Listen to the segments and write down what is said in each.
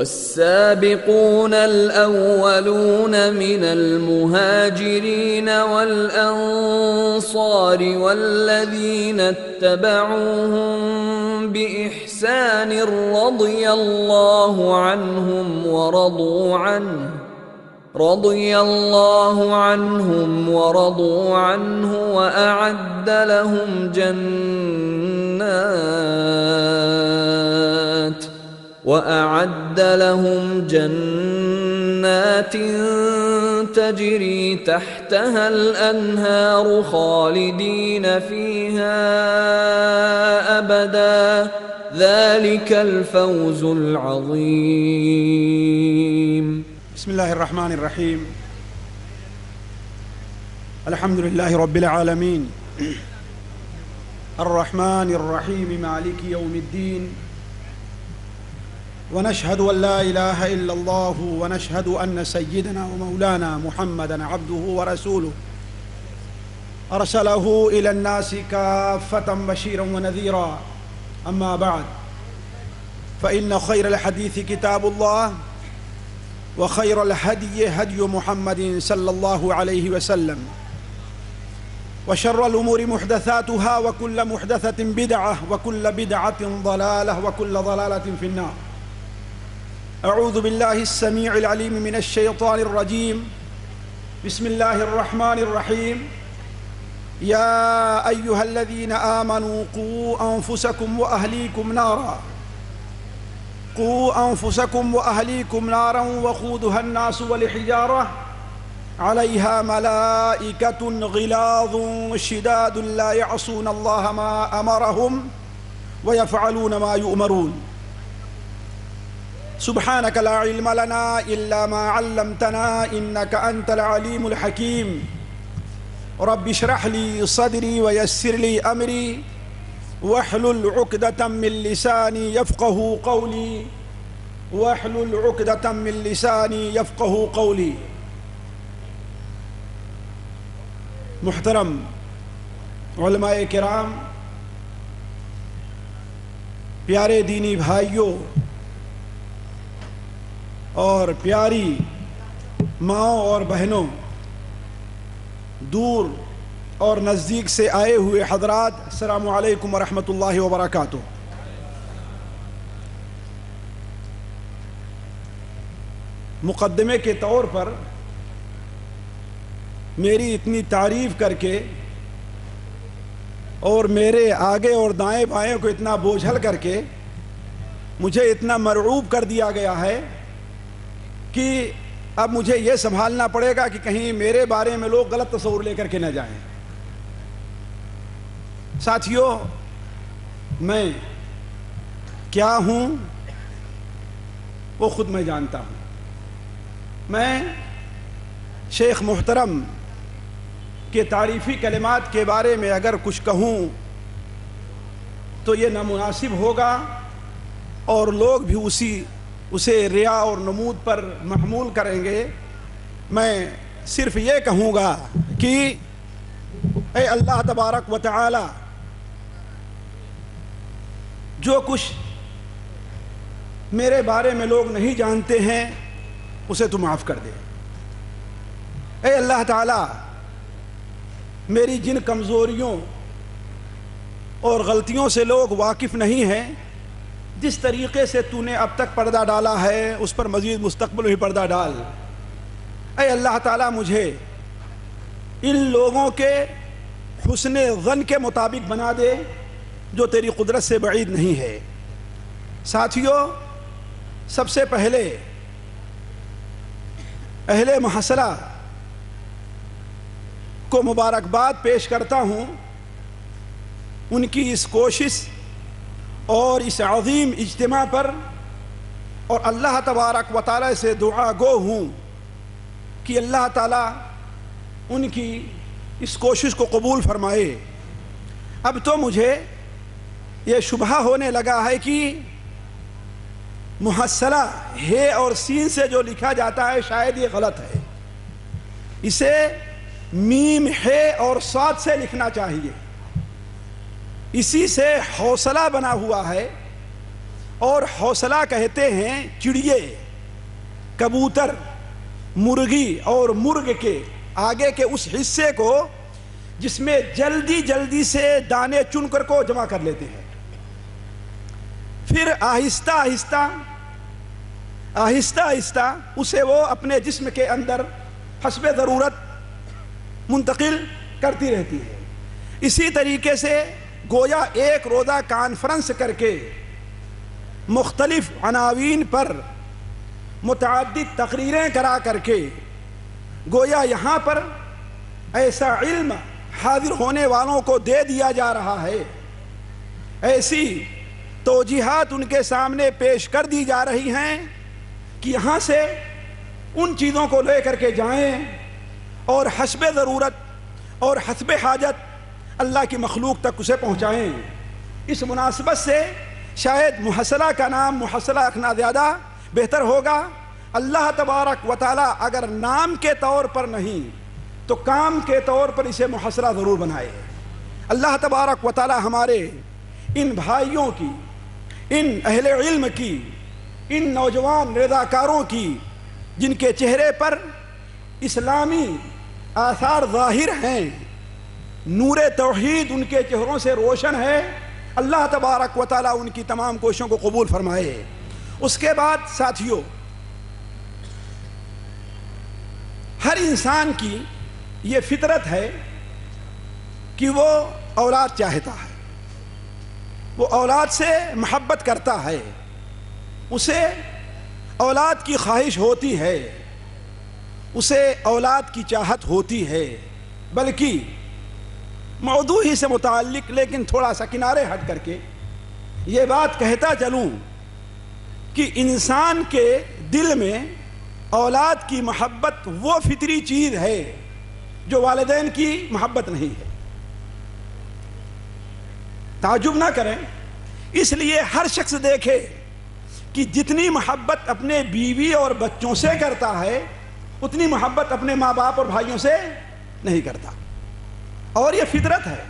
والسابقون الأولون من المهاجرين والأنصار والذين اتبعوهم بإحسان رضي الله عنهم ورضوا عنه وأعد لهم جنات تجري تحتها الأنهار خالدين فيها أبدا ذلك الفوز العظيم. بسم الله الرحمن الرحيم. الحمد لله رب العالمين الرحمن الرحيم مالك يوم الدين، ونشهد أن لا إله إلا الله ونشهد أن سيدنا ومولانا محمدا عبده ورسوله أرسله إلى الناس كافة بشيرا ونذيرا. أما بعد، فإن خير الحديث كتاب الله، وخير الهدي هدي محمد صلى الله عليه وسلم، وشر الأمور محدثاتها، وكل محدثة بدعة، وكل بدعة ضلالة، وكل ضلالة في النار. أعوذ بالله السميع العليم من الشيطان الرجيم. بسم الله الرحمن الرحيم. يا أيها الذين آمنوا قوا أنفسكم وأهليكم نارا وقودها الناس والحجارة عليها ملائكة غلاظ شداد لا يعصون الله ما أمرهم ويفعلون ما يؤمرون. سبحانك لا علم لنا إلا ما علمتنا إنك أنت العليم الحكيم. رب اشرح لي صدري ويسر لي أمري واحلل عقدة من لساني يفقه قولي. محترم علماء کرام، پیارے دینی بھائیوں اور پیاری ماؤں اور بہنوں، دور اور نزدیک سے آئے ہوئے حضرات، السلام علیکم ورحمۃ اللہ وبرکاتہ۔ مقدمے کے طور پر میری اتنی تعریف کر کے اور میرے آگے اور دائیں بائیں کو اتنا بوجھل کر کے مجھے اتنا مرعوب کر دیا گیا ہے کہ اب مجھے یہ سنبھالنا پڑے گا کہ کہیں میرے بارے میں لوگ غلط تصور لے کر کے نہ جائیں۔ ساتھیوں، میں کیا ہوں وہ خود میں جانتا ہوں۔ میں شیخ محترم کے تعریفی کلمات کے بارے میں اگر کچھ کہوں تو یہ نامناسب ہوگا اور لوگ بھی اسے ریا اور نمود پر محمول کریں گے۔ میں صرف یہ کہوں گا کہ اے اللہ تبارک و تعالی، جو کچھ میرے بارے میں لوگ نہیں جانتے ہیں اسے تو معاف کر دے۔ اے اللہ تعالی، میری جن کمزوریوں اور غلطیوں سے لوگ واقف نہیں ہیں، جس طریقے سے تو نے اب تک پردہ ڈالا ہے اس پر مزید مستقبل میں پردہ ڈال۔ اے اللہ تعالیٰ، مجھے ان لوگوں کے حسن ظن کے مطابق بنا دے جو تیری قدرت سے بعید نہیں ہے۔ ساتھیوں، سب سے پہلے اہل محصلہ کو مبارکباد پیش کرتا ہوں، ان کی اس کوشش اور اس عظیم اجتماع پر، اور اللہ تبارک و تعالی سے دعا گو ہوں کہ اللہ تعالی ان کی اس کوشش کو قبول فرمائے۔ اب تو مجھے یہ شبہ ہونے لگا ہے کہ محصلہ ہے اور سین سے جو لکھا جاتا ہے شاید یہ غلط ہے، اسے میم ہے اور صاد سے لکھنا چاہیے۔ اسی سے حوصلہ بنا ہوا ہے اور حوصلہ کہتے ہیں چڑیے، کبوتر، مرغی اور مرغ کے آگے کے اس حصے کو جس میں جلدی جلدی سے دانے چن کر کو جمع کر لیتے ہیں، پھر آہستہ آہستہ اسے وہ اپنے جسم کے اندر حسب ضرورت منتقل کرتی رہتی ہے۔ اسی طریقے سے گویا ایک روزہ کانفرنس کر کے مختلف عناوین پر متعدد تقریریں کرا کر کے گویا یہاں پر ایسا علم حاضر ہونے والوں کو دے دیا جا رہا ہے، ایسی توجیہات ان کے سامنے پیش کر دی جا رہی ہیں کہ یہاں سے ان چیزوں کو لے کر کے جائیں اور حسب ضرورت اور حسب حاجت اللہ کی مخلوق تک اسے پہنچائیں۔ اس مناسبت سے شاید محصلہ کا نام محصلہ رکھنا زیادہ بہتر ہوگا۔ اللہ تبارک و تعالی اگر نام کے طور پر نہیں تو کام کے طور پر اسے محصلہ ضرور بنائے۔ اللہ تبارک و تعالی ہمارے ان بھائیوں کی، ان اہل علم کی، ان نوجوان رضاکاروں کی جن کے چہرے پر اسلامی آثار ظاہر ہیں، نور توحید ان کے چہروں سے روشن ہے، اللہ تبارک و تعالی ان کی تمام کوششوں کو قبول فرمائے۔ اس کے بعد ساتھیوں، ہر انسان کی یہ فطرت ہے کہ وہ اولاد چاہتا ہے، وہ اولاد سے محبت کرتا ہے، اسے اولاد کی خواہش ہوتی ہے، اسے اولاد کی چاہت ہوتی ہے۔ بلکہ موضوع ہی سے متعلق لیکن تھوڑا سا کنارے ہٹ کر کے یہ بات کہتا چلوں کہ انسان کے دل میں اولاد کی محبت وہ فطری چیز ہے جو والدین کی محبت نہیں ہے۔ تعجب نہ کریں، اس لیے ہر شخص دیکھے کہ جتنی محبت اپنے بیوی اور بچوں سے کرتا ہے اتنی محبت اپنے ماں باپ اور بھائیوں سے نہیں کرتا، اور یہ فطرت ہے،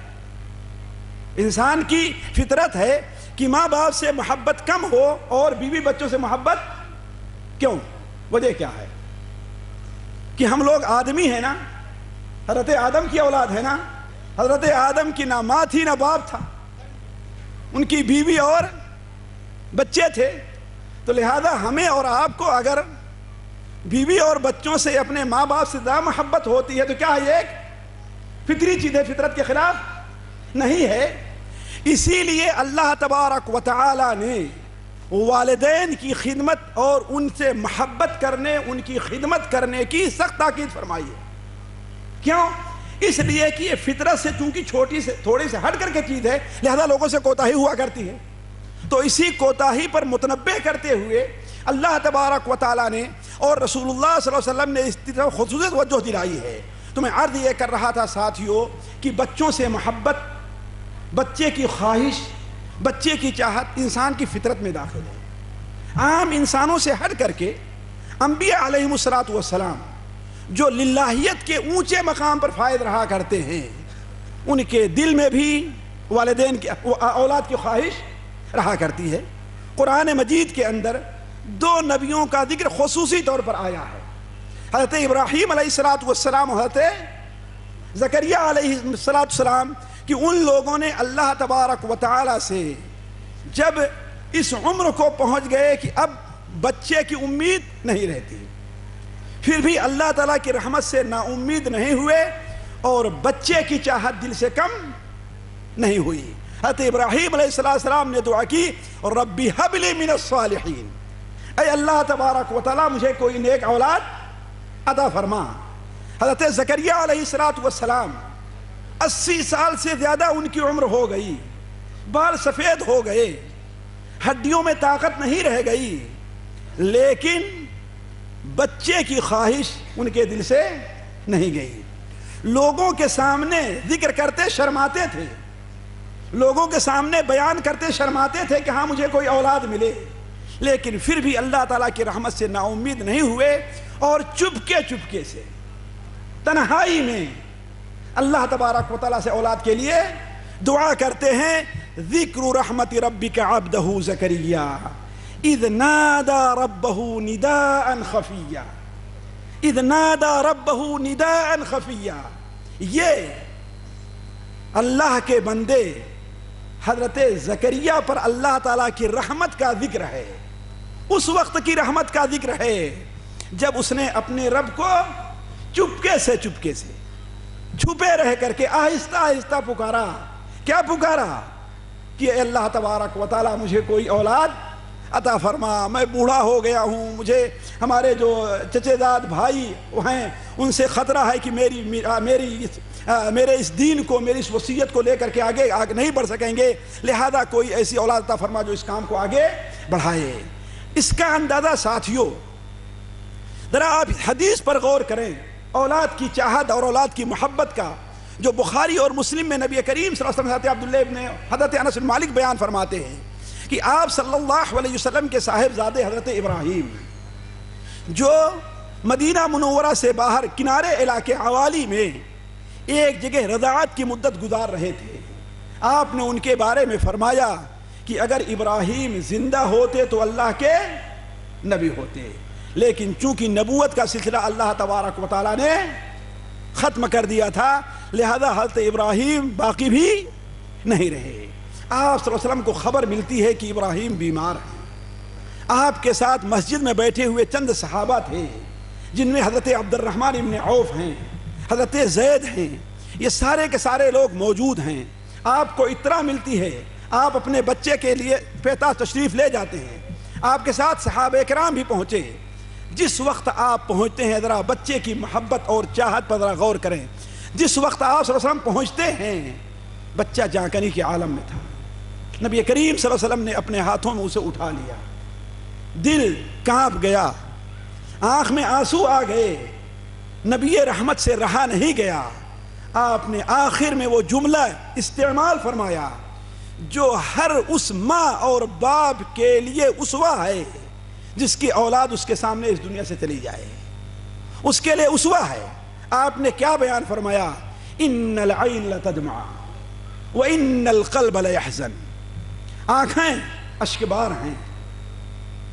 انسان کی فطرت ہے کہ ماں باپ سے محبت کم ہو اور بیوی بچوں سے محبت کیوں؟ وجہ کیا ہے کہ ہم لوگ آدمی ہیں نا، حضرت آدم کی اولاد ہے نا، حضرت آدم کی نہ ماں تھی نہ باپ تھا، ان کی بیوی اور بچے تھے، تو لہذا ہمیں اور آپ کو اگر بیوی اور بچوں سے اپنے ماں باپ سے زیادہ محبت ہوتی ہے تو کیا یہ ایک فطری چیز ہے، فطرت کے خلاف نہیں ہے۔ اسی لیے اللہ تبارک و تعالی نے والدین کی خدمت اور ان سے محبت کرنے، ان کی خدمت کرنے کی سخت تاکید فرمائی ہے۔ کیوں؟ اس لیے کہ یہ فطرت سے چونکہ تھوڑی سے ہٹ کر کے چیز ہے، لہذا لوگوں سے کوتاہی ہوا کرتی ہے، تو اسی کوتاہی پر متنبہ کرتے ہوئے اللہ تبارک و تعالی نے اور رسول اللہ صلی اللہ علیہ وسلم نے اس طرف خصوصی توجہ دلائی ہے۔ تو میں عرض یہ کر رہا تھا ساتھیوں کہ بچوں سے محبت، بچے کی خواہش، بچے کی چاہت انسان کی فطرت میں داخل ہے۔ عام انسانوں سے ہٹ کر کے انبیاء علیہم السلام جو للہیت کے اونچے مقام پر فائز رہا کرتے ہیں، ان کے دل میں بھی والدین کی اولاد کی خواہش رہا کرتی ہے۔ قرآن مجید کے اندر دو نبیوں کا ذکر خصوصی طور پر آیا ہے، حضرت ابراہیم علیہ السلام اور حضرت زکریا علیہ السلام، کہ ان لوگوں نے اللہ تبارک و تعالی سے جب اس عمر کو پہنچ گئے کہ اب بچے کی امید نہیں رہتی، پھر بھی اللہ تعالیٰ کی رحمت سے نا امید نہیں ہوئے اور بچے کی چاہت دل سے کم نہیں ہوئی۔ حضرت ابراہیم علیہ السلام نے دعا کی، اور ربی ہب لی من الصالحین، اے اللہ تبارک و تعالیٰ مجھے کوئی نیک اولاد عطا فرما۔ حضرت زکریا علیہ السلام 80 سال سے زیادہ ان کی عمر ہو گئی، بال سفید ہو گئے، ہڈیوں میں طاقت نہیں رہ گئی، لیکن بچے کی خواہش ان کے دل سے نہیں گئی۔ لوگوں کے سامنے ذکر کرتے شرماتے تھے، لوگوں کے سامنے بیان کرتے شرماتے تھے کہ ہاں مجھے کوئی اولاد ملے، لیکن پھر بھی اللہ تعالیٰ کی رحمت سے نا امید نہیں ہوئے اور چپکے سے تنہائی میں اللہ تبارک و تعالیٰ سے اولاد کے لیے دعا کرتے ہیں۔ ذکر رحمت ربک عبدہ زکریا، اذ نادى ربه نداء خفیا، اذ نادى ربه نداء خفیا، یہ اللہ کے بندے حضرت زکریہ پر اللہ تعالیٰ کی رحمت کا ذکر ہے، اس وقت کی رحمت کا ذکر ہے جب اس نے اپنے رب کو چپکے سے چھپے رہ کر کے آہستہ آہستہ پکارا۔ کیا پکارا؟ کہ اے اللہ تبارک و تعالیٰ مجھے کوئی اولاد عطا فرما، میں بوڑھا ہو گیا ہوں، مجھے ہمارے جو چچے داد بھائی ہیں ان سے خطرہ ہے کہ میرے اس دین کو، میری اس وصیت کو لے کر کے آگے نہیں بڑھ سکیں گے، لہذا کوئی ایسی اولاد عطا فرما جو اس کام کو آگے بڑھائے۔ اس کا اندازہ ساتھیوں ذرا آپ حدیث پر غور کریں، اولاد کی چاہت اور اولاد کی محبت کا، جو بخاری اور مسلم میں نبی کریم صلی اللہ علیہ وسلم عبداللہ ابن حضرت انس بن مالک بیان فرماتے ہیں کہ آپ صلی اللہ علیہ وسلم کے صاحبزادے حضرت ابراہیم جو مدینہ منورہ سے باہر کنارے علاقے عوالی میں ایک جگہ رضاعت کی مدت گزار رہے تھے، آپ نے ان کے بارے میں فرمایا کہ اگر ابراہیم زندہ ہوتے تو اللہ کے نبی ہوتے، لیکن چونکہ نبوت کا سلسلہ اللہ تبارک و تعالیٰ نے ختم کر دیا تھا، لہذا حضرت ابراہیم باقی بھی نہیں رہے۔ آپ صلی اللہ علیہ وسلم کو خبر ملتی ہے کہ ابراہیم بیمار ہیں۔ آپ کے ساتھ مسجد میں بیٹھے ہوئے چند صحابہ تھے جن میں حضرت عبد الرحمن ابن عوف ہیں، حضرت زید ہیں، یہ سارے کے سارے لوگ موجود ہیں۔ آپ کو اطلاع ملتی ہے، آپ اپنے بچے کے لیے پیتا تشریف لے جاتے ہیں، آپ کے ساتھ صحابہ کرام بھی پہنچے۔ جس وقت آپ پہنچتے ہیں ذرا بچے کی محبت اور چاہت پر ذرا غور کریں، جس وقت آپ صلی اللہ علیہ وسلم پہنچتے ہیں بچہ جانکنی کے عالم میں تھا، نبی کریم صلی اللہ علیہ وسلم نے اپنے ہاتھوں میں اسے اٹھا لیا، دل کانپ گیا، آنکھ میں آنسو آ گئے، نبی رحمت سے رہا نہیں گیا۔ آپ نے آخر میں وہ جملہ استعمال فرمایا جو ہر اس ماں اور باپ کے لیے اسوہ ہے جس کی اولاد اس کے سامنے اس دنیا سے چلی جائے، اس کے لیے اسوہ ہے۔ آپ نے کیا بیان فرمایا؟ ان العین لتدمع وان القلب لیحزن، آنکھیں اشکبار ہیں،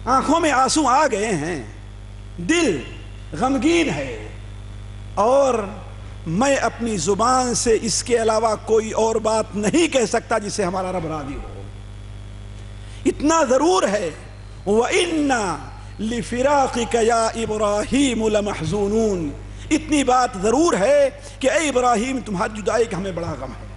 آنکھوں میں آنسو آ گئے ہیں، دل غمگین ہے، اور میں اپنی زبان سے اس کے علاوہ کوئی اور بات نہیں کہہ سکتا جس سے ہمارا رب راضی ہو۔ اتنا ضرور ہے وَإِنَّا لِفِرَاقِكَ يَا إِبْرَاهِيمُ لَمَحْزُونُونَ، اتنی بات ضرور ہے کہ اے ابراہیم تمہاری جدائی کا ہمیں بڑا غم ہے،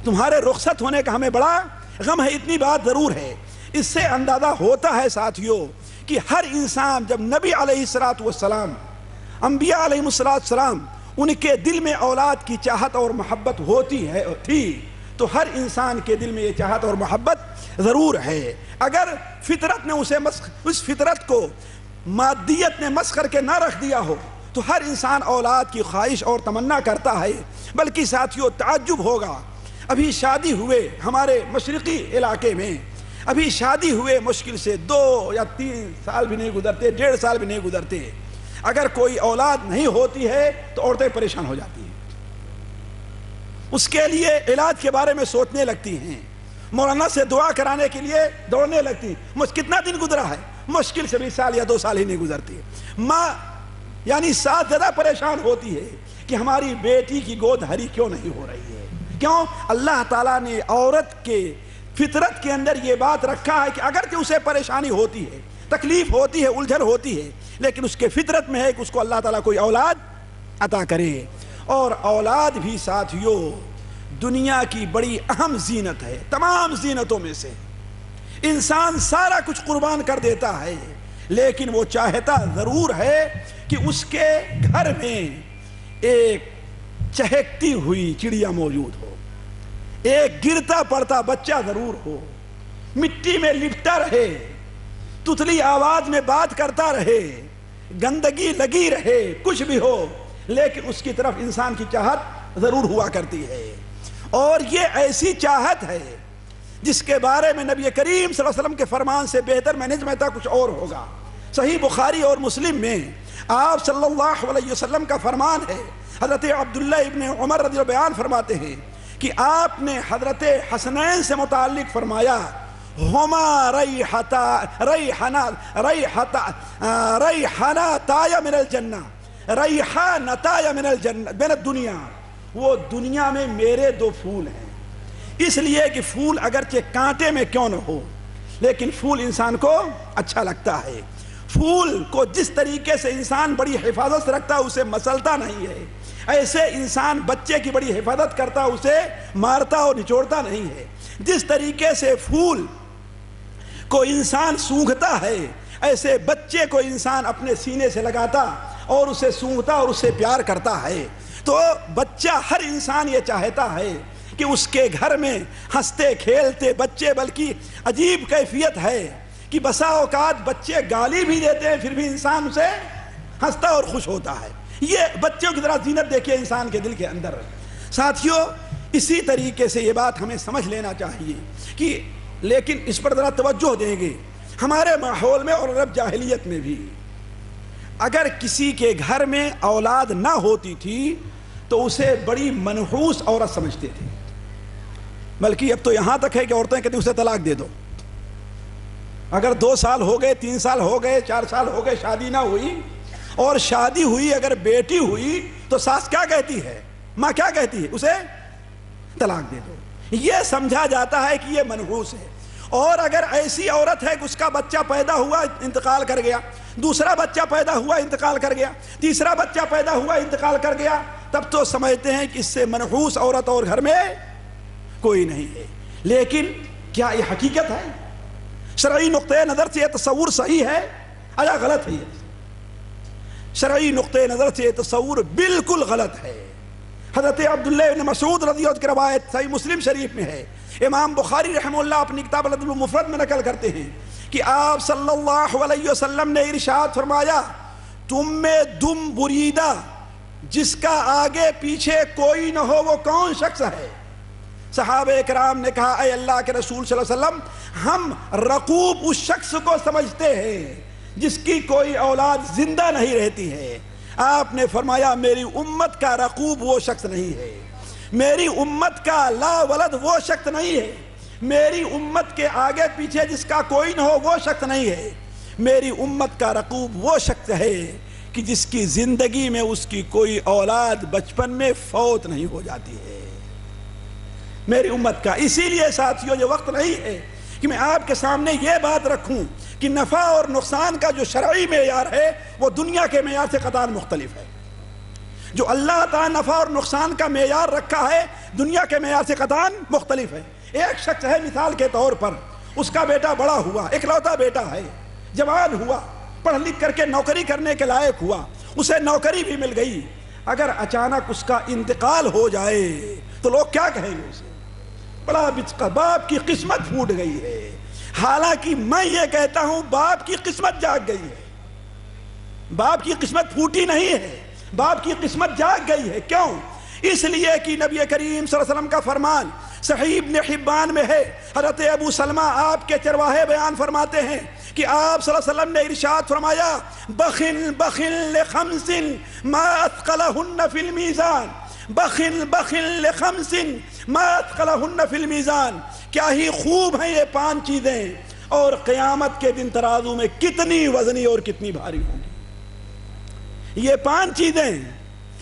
تمہارے رخصت ہونے کا ہمیں بڑا غم ہے، اتنی بات ضرور ہے۔ اس سے اندازہ ہوتا ہے ساتھیوں کہ ہر انسان جب نبی علیہ السلام، انبیاء علیہ السلام، ان کے دل میں اولاد کی چاہت اور محبت تھی تو ہر انسان کے دل میں یہ چاہت اور محبت ضرور ہے۔ اگر فطرت نے اس فطرت کو مادیت نے مسخ کر کے نہ رکھ دیا ہو تو ہر انسان اولاد کی خواہش اور تمنا کرتا ہے۔ بلکہ ساتھیوں تعجب ہوگا، ابھی شادی ہوئے ہمارے مشرقی علاقے میں، ابھی شادی ہوئے مشکل سے 2 یا 3 سال بھی نہیں گزرتے، 1.5 سال بھی نہیں گزرتے، اگر کوئی اولاد نہیں ہوتی ہے تو عورتیں پریشان ہو جاتی ہیں، اس کے لیے علاج کے بارے میں سوچنے لگتی ہیں، مولانا سے دعا کرانے کے لیے دوڑنے لگتی ہیں۔ کتنا دن گزرا ہے؟ مشکل سے 20 سال یا 2 سال ہی نہیں گزرتی۔ ماں یعنی ساتھ زیادہ پریشان ہوتی ہے کہ ہماری بیٹی کی گود ہری کیوں نہیں ہو رہی ہے۔ کیوں؟ اللہ تعالیٰ نے عورت کے فطرت کے اندر یہ بات رکھا ہے کہ اگرچہ اسے پریشانی ہوتی ہے، تکلیف ہوتی ہے، الجھن ہوتی ہے، لیکن اس کے فطرت میں ہے کہ اس کو اللہ تعالیٰ کوئی اولاد عطا کرے۔ اور اولاد بھی ساتھیوں دنیا کی بڑی اہم زینت ہے، تمام زینتوں میں سے انسان سارا کچھ قربان کر دیتا ہے، لیکن وہ چاہتا ضرور ہے کہ اس کے گھر میں ایک چہکتی ہوئی چڑیا موجود ہو، ایک گرتا پڑتا بچہ ضرور ہو، مٹی میں لپٹا رہے، تتلی آواز میں بات کرتا رہے، گندگی لگی رہے، کچھ بھی ہو، لیکن اس کی طرف انسان کی چاہت ضرور ہوا کرتی ہے۔ اور یہ ایسی چاہت ہے جس کے بارے میں نبی کریم صلی اللہ علیہ وسلم کے فرمان سے بہتر میں نہیں سمجھتا کچھ اور ہوگا۔ صحیح بخاری اور مسلم میں آپ صلی اللہ علیہ وسلم کا فرمان ہے، حضرت عبداللہ ابن عمر رضی اللہ بیان فرماتے ہیں کہ آپ نے حضرت حسنین سے متعلق فرمایا، ہما ریحانتایا من الجنہ، ریحانتایا من الجنہ من الدنیا، وہ دنیا میں میرے دو پھول ہیں۔ اس لیے کہ پھول اگرچہ کانٹے میں کیوں نہ ہو لیکن پھول انسان کو اچھا لگتا ہے۔ پھول کو جس طریقے سے انسان بڑی حفاظت سے رکھتا ہے، اسے مسلتا نہیں ہے، ایسے انسان بچے کی بڑی حفاظت کرتا ہے، اسے مارتا اور نچوڑتا نہیں ہے۔ جس طریقے سے پھول کو انسان سونگھتا ہے، ایسے بچے کو انسان اپنے سینے سے لگاتا اور اسے سونگھتا اور اسے پیار کرتا ہے۔ تو بچہ، ہر انسان یہ چاہتا ہے کہ اس کے گھر میں ہنستے کھیلتے بچے، بلکہ عجیب کیفیت ہے کہ بسا اوقات بچے گالی بھی دیتے ہیں پھر بھی انسان اسے ہنستا اور خوش ہوتا ہے۔ یہ بچوں کی طرح زینت دیکھیے انسان کے دل کے اندر۔ ساتھیوں، اسی طریقے سے یہ بات ہمیں سمجھ لینا چاہیے کہ، لیکن اس پر ذرا توجہ دیں گے، ہمارے ماحول میں اور عرب جاہلیت میں بھی اگر کسی کے گھر میں اولاد نہ ہوتی تھی تو اسے بڑی منحوس عورت سمجھتے تھے، بلکہ اب تو یہاں تک ہے کہ عورتیں کہتی ہیں اسے طلاق دے دو۔ اگر 2 سال ہو گئے، 3 سال ہو گئے، 4 سال ہو گئے، شادی نہ ہوئی، اور شادی ہوئی، اگر بیٹی ہوئی تو ساس کیا کہتی ہے، ماں کیا کہتی ہے، اسے طلاق دے دو۔ یہ سمجھا جاتا ہے کہ یہ منحوس ہے۔ اور اگر ایسی عورت ہے کہ اس کا بچہ پیدا ہوا، انتقال کر گیا، دوسرا بچہ پیدا ہوا، انتقال کر گیا، تیسرا بچہ پیدا ہوا، انتقال کر گیا، تب تو سمجھتے ہیں کہ اس سے منحوس عورت اور گھر میں کوئی نہیں ہے۔ لیکن کیا یہ حقیقت ہے؟ شرعی نقطۂ نظر سے یہ تصور صحیح ہے یا غلط ہے؟ شرعی نقطۂ نظر سے یہ تصور بالکل غلط ہے۔ حضرت عبداللہ بن مسعود رضی اللہ عنہ کی روایت صحیح مسلم شریف میں ہے، امام بخاری رحمہ اللہ اپنی کتاب الادب المفرد میں نقل کرتے ہیں کہ آپ صلی اللہ علیہ وسلم نے ارشاد فرمایا، تم میں دم بریدہ جس کا آگے پیچھے کوئی نہ ہو وہ کون شخص ہے؟ صحابہ کرام نے کہا، اے اللہ کے رسول صلی اللہ علیہ وسلم، ہم رقوب اس شخص کو سمجھتے ہیں جس کی کوئی اولاد زندہ نہیں رہتی ہے۔ آپ نے فرمایا، میری امت کا رقوب وہ شخص نہیں ہے، میری امت کا لا ولد وہ شخص نہیں ہے، میری امت کے آگے پیچھے جس کا کوئی نہ ہو وہ شخص نہیں ہے، میری امت کا رقوب وہ شخص ہے کہ جس کی زندگی میں اس کی کوئی اولاد بچپن میں فوت نہیں ہو جاتی ہے، میری امت کا۔ اسی لیے ساتھیوں، یہ وقت نہیں ہے کہ میں آپ کے سامنے یہ بات رکھوں کہ نفع اور نقصان کا جو شرعی معیار ہے وہ دنیا کے معیار سے قطعاً مختلف ہے۔ جو اللہ تعالیٰ نفع اور نقصان کا معیار رکھا ہے دنیا کے معیار سے قطعاً مختلف ہے۔ ایک شخص ہے، مثال کے طور پر اس کا بیٹا بڑا ہوا، اکلوتا بیٹا ہے، جوان ہوا، پڑھ لکھ کر کے نوکری کرنے کے لائق ہوا، اسے نوکری بھی مل گئی، اگر اچانک اس کا انتقال ہو جائے تو لوگ کیا کہیں گے اسے؟ بڑا باپ کی قسمت پھوٹ گئی ہے۔ حالانکہ میں یہ کہتا ہوں باپ کی قسمت جاگ گئی ہے، باپ کی قسمت پھوٹی نہیں ہے، باپ کی قسمت جاگ گئی ہے۔ کیوں؟ اس لیے کہ نبی کریم صلی اللہ علیہ وسلم کا فرمان صحیح ابن حبان میں ہے، حضرت ابو سلمہ آپ کے چرواہے بیان فرماتے ہیں کہ آپ صلی اللہ علیہ وسلم نے ارشاد فرمایا، بخل بخل لخمس ما اثقلہن فی المیزان، بخل بخل لخمس ما اثقلہن فی المیزان، کیا ہی خوب ہیں یہ 5 چیزیں، اور قیامت کے دن ترازو میں کتنی وزنی اور کتنی بھاری ہوں گی۔ یہ 5 چیزیں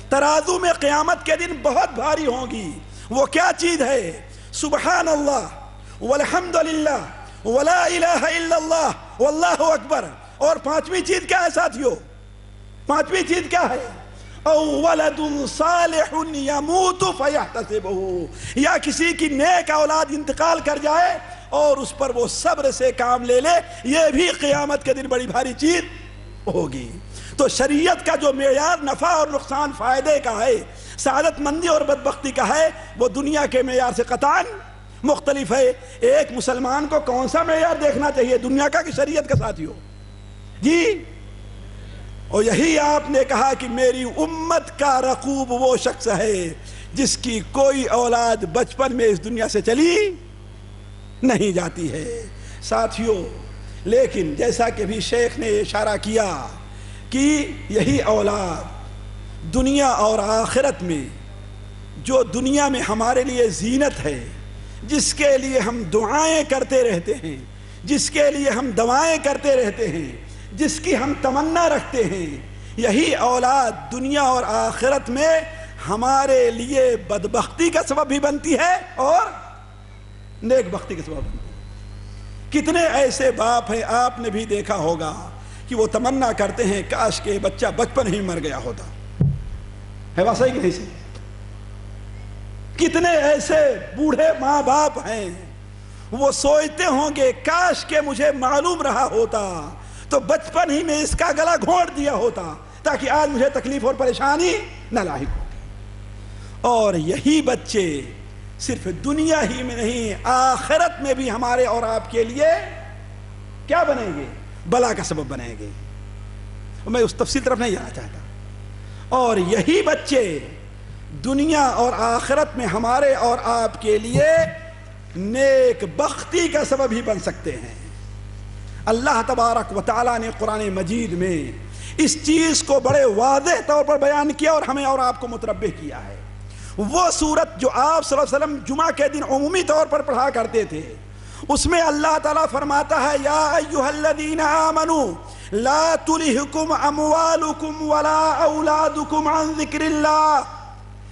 ترازو میں قیامت کے دن بہت بھاری ہوں گی۔ وہ کیا چیز ہے؟ سبحان اللہ والحمدللہ ولا الہ الا اللہ واللہ اکبر۔ اور 5ویں چیز کیا ہے ساتھیو؟ 5ویں چیز کیا ہے؟ او ولد صالح یموت فیحتسبہ، یا کسی کی نیک اولاد انتقال کر جائے اور اس پر وہ صبر سے کام لے لے، یہ بھی قیامت کے دن بڑی بھاری چیز ہوگی۔ تو شریعت کا جو معیار نفع اور نقصان، فائدے کا ہے، سعادت مندی اور بدبختی کا ہے، وہ دنیا کے معیار سے قطعاً مختلف ہے۔ ایک مسلمان کو کون سا معیار دیکھنا چاہیے، دنیا کا کہ شریعت کا ساتھیو؟ جی، اور یہی آپ نے کہا کہ میری امت کا رقوب وہ شخص ہے جس کی کوئی اولاد بچپن میں اس دنیا سے چلی نہیں جاتی ہے۔ ساتھیو، لیکن جیسا کہ بھی شیخ نے اشارہ کیا کہ یہی اولاد دنیا اور آخرت میں، جو دنیا میں ہمارے لیے زینت ہے، جس کے لیے ہم دعائیں کرتے رہتے ہیں، جس کے لیے ہم دعائیں کرتے رہتے ہیں، جس کی ہم تمنا رکھتے ہیں، یہی اولاد دنیا اور آخرت میں ہمارے لیے بدبختی کا سبب بھی بنتی ہے اور نیک بختی کا سبب بنتی ہے۔ کتنے ایسے باپ ہیں، آپ نے بھی دیکھا ہوگا کہ وہ تمنا کرتے ہیں کاش کہ بچہ بچپن ہی مر گیا ہوتا، ہے بات صحیح کہ نہیں صحیح؟ کتنے ایسے بوڑھے ماں باپ ہیں، وہ سوچتے ہوں گے کاش کہ مجھے معلوم رہا ہوتا تو بچپن ہی میں اس کا گلا گھونٹ دیا ہوتا تاکہ آج مجھے تکلیف اور پریشانی نہ لاحق ہوتی۔ اور یہی بچے صرف دنیا ہی میں نہیں، آخرت میں بھی ہمارے اور آپ کے لیے کیا بنیں گے؟ بلا کا سبب بنیں گے۔ میں اس تفصیل طرف نہیں جانا چاہتا۔ اور یہی بچے دنیا اور آخرت میں ہمارے اور آپ کے لیے نیک بختی کا سبب ہی بن سکتے ہیں۔ اللہ تبارک و تعالیٰ نے قرآن مجید میں اس چیز کو بڑے واضح طور پر بیان کیا اور ہمیں اور آپ کو متنبہ کیا ہے۔ وہ سورت جو آپ صلی اللہ علیہ وسلم جمعہ کے دن عمومی طور پر پڑھا کرتے تھے، اس میں اللہ تعالیٰ فرماتا ہے یا ایھا الذین آمنوا لا تلہکم اموالکم ولا اولادکم عن ذکر اللہ،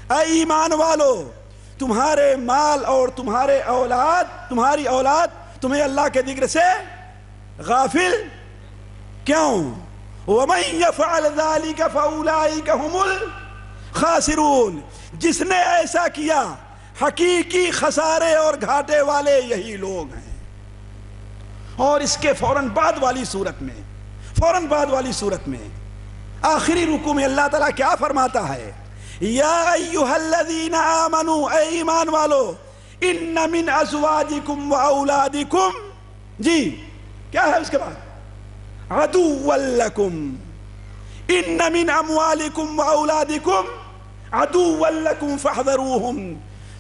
اے ایمان والو تمہارے مال اور تمہاری اولاد تمہیں اللہ کے ذکر سے غافل کیوں؟ وَمَن يَفْعَلْ ذَلِكَ فَأُولَٰئِكَ هُمُ الْخَاسِرُونَ، جس نے ایسا کیا حقیقی خسارے اور گھاٹے والے یہی لوگ ہیں۔ اور اس کے فوراً بعد والی صورت میں آخری رکوع میں اللہ تعالیٰ کیا فرماتا ہے؟ یا ایھا الذین آمنوا، اے ایمان والو، ان من ازواجکم و اولادکم، جی کیا ہے اس کے بعد؟ عدوا لکم، ان من اموالکم و اولادکم عدوا لکم فاحذروہم،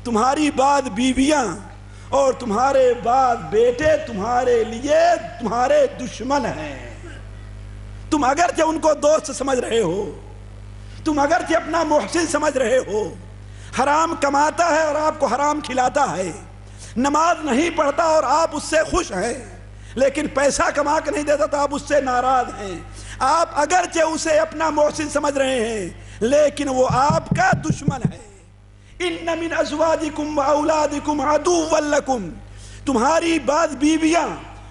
تمہاری بعد بیویاں اور تمہارے بعد بیٹے تمہارے لیے تمہارے دشمن ہیں۔ تم اگرچہ ان کو دوست سمجھ رہے ہو، تم اگرچہ اپنا محسن سمجھ رہے ہو، حرام کماتا ہے اور آپ کو حرام کھلاتا ہے، نماز نہیں پڑھتا اور آپ اس سے خوش ہیں، لیکن پیسہ کما کے نہیں دیتا تو آپ اس سے ناراض ہیں، آپ اگرچہ اسے اپنا محسن سمجھ رہے ہیں لیکن وہ آپ کا دشمن ہے۔ ان من ازواجکم و اولادکم عدوا لکم، تمہاری بعض بیویاں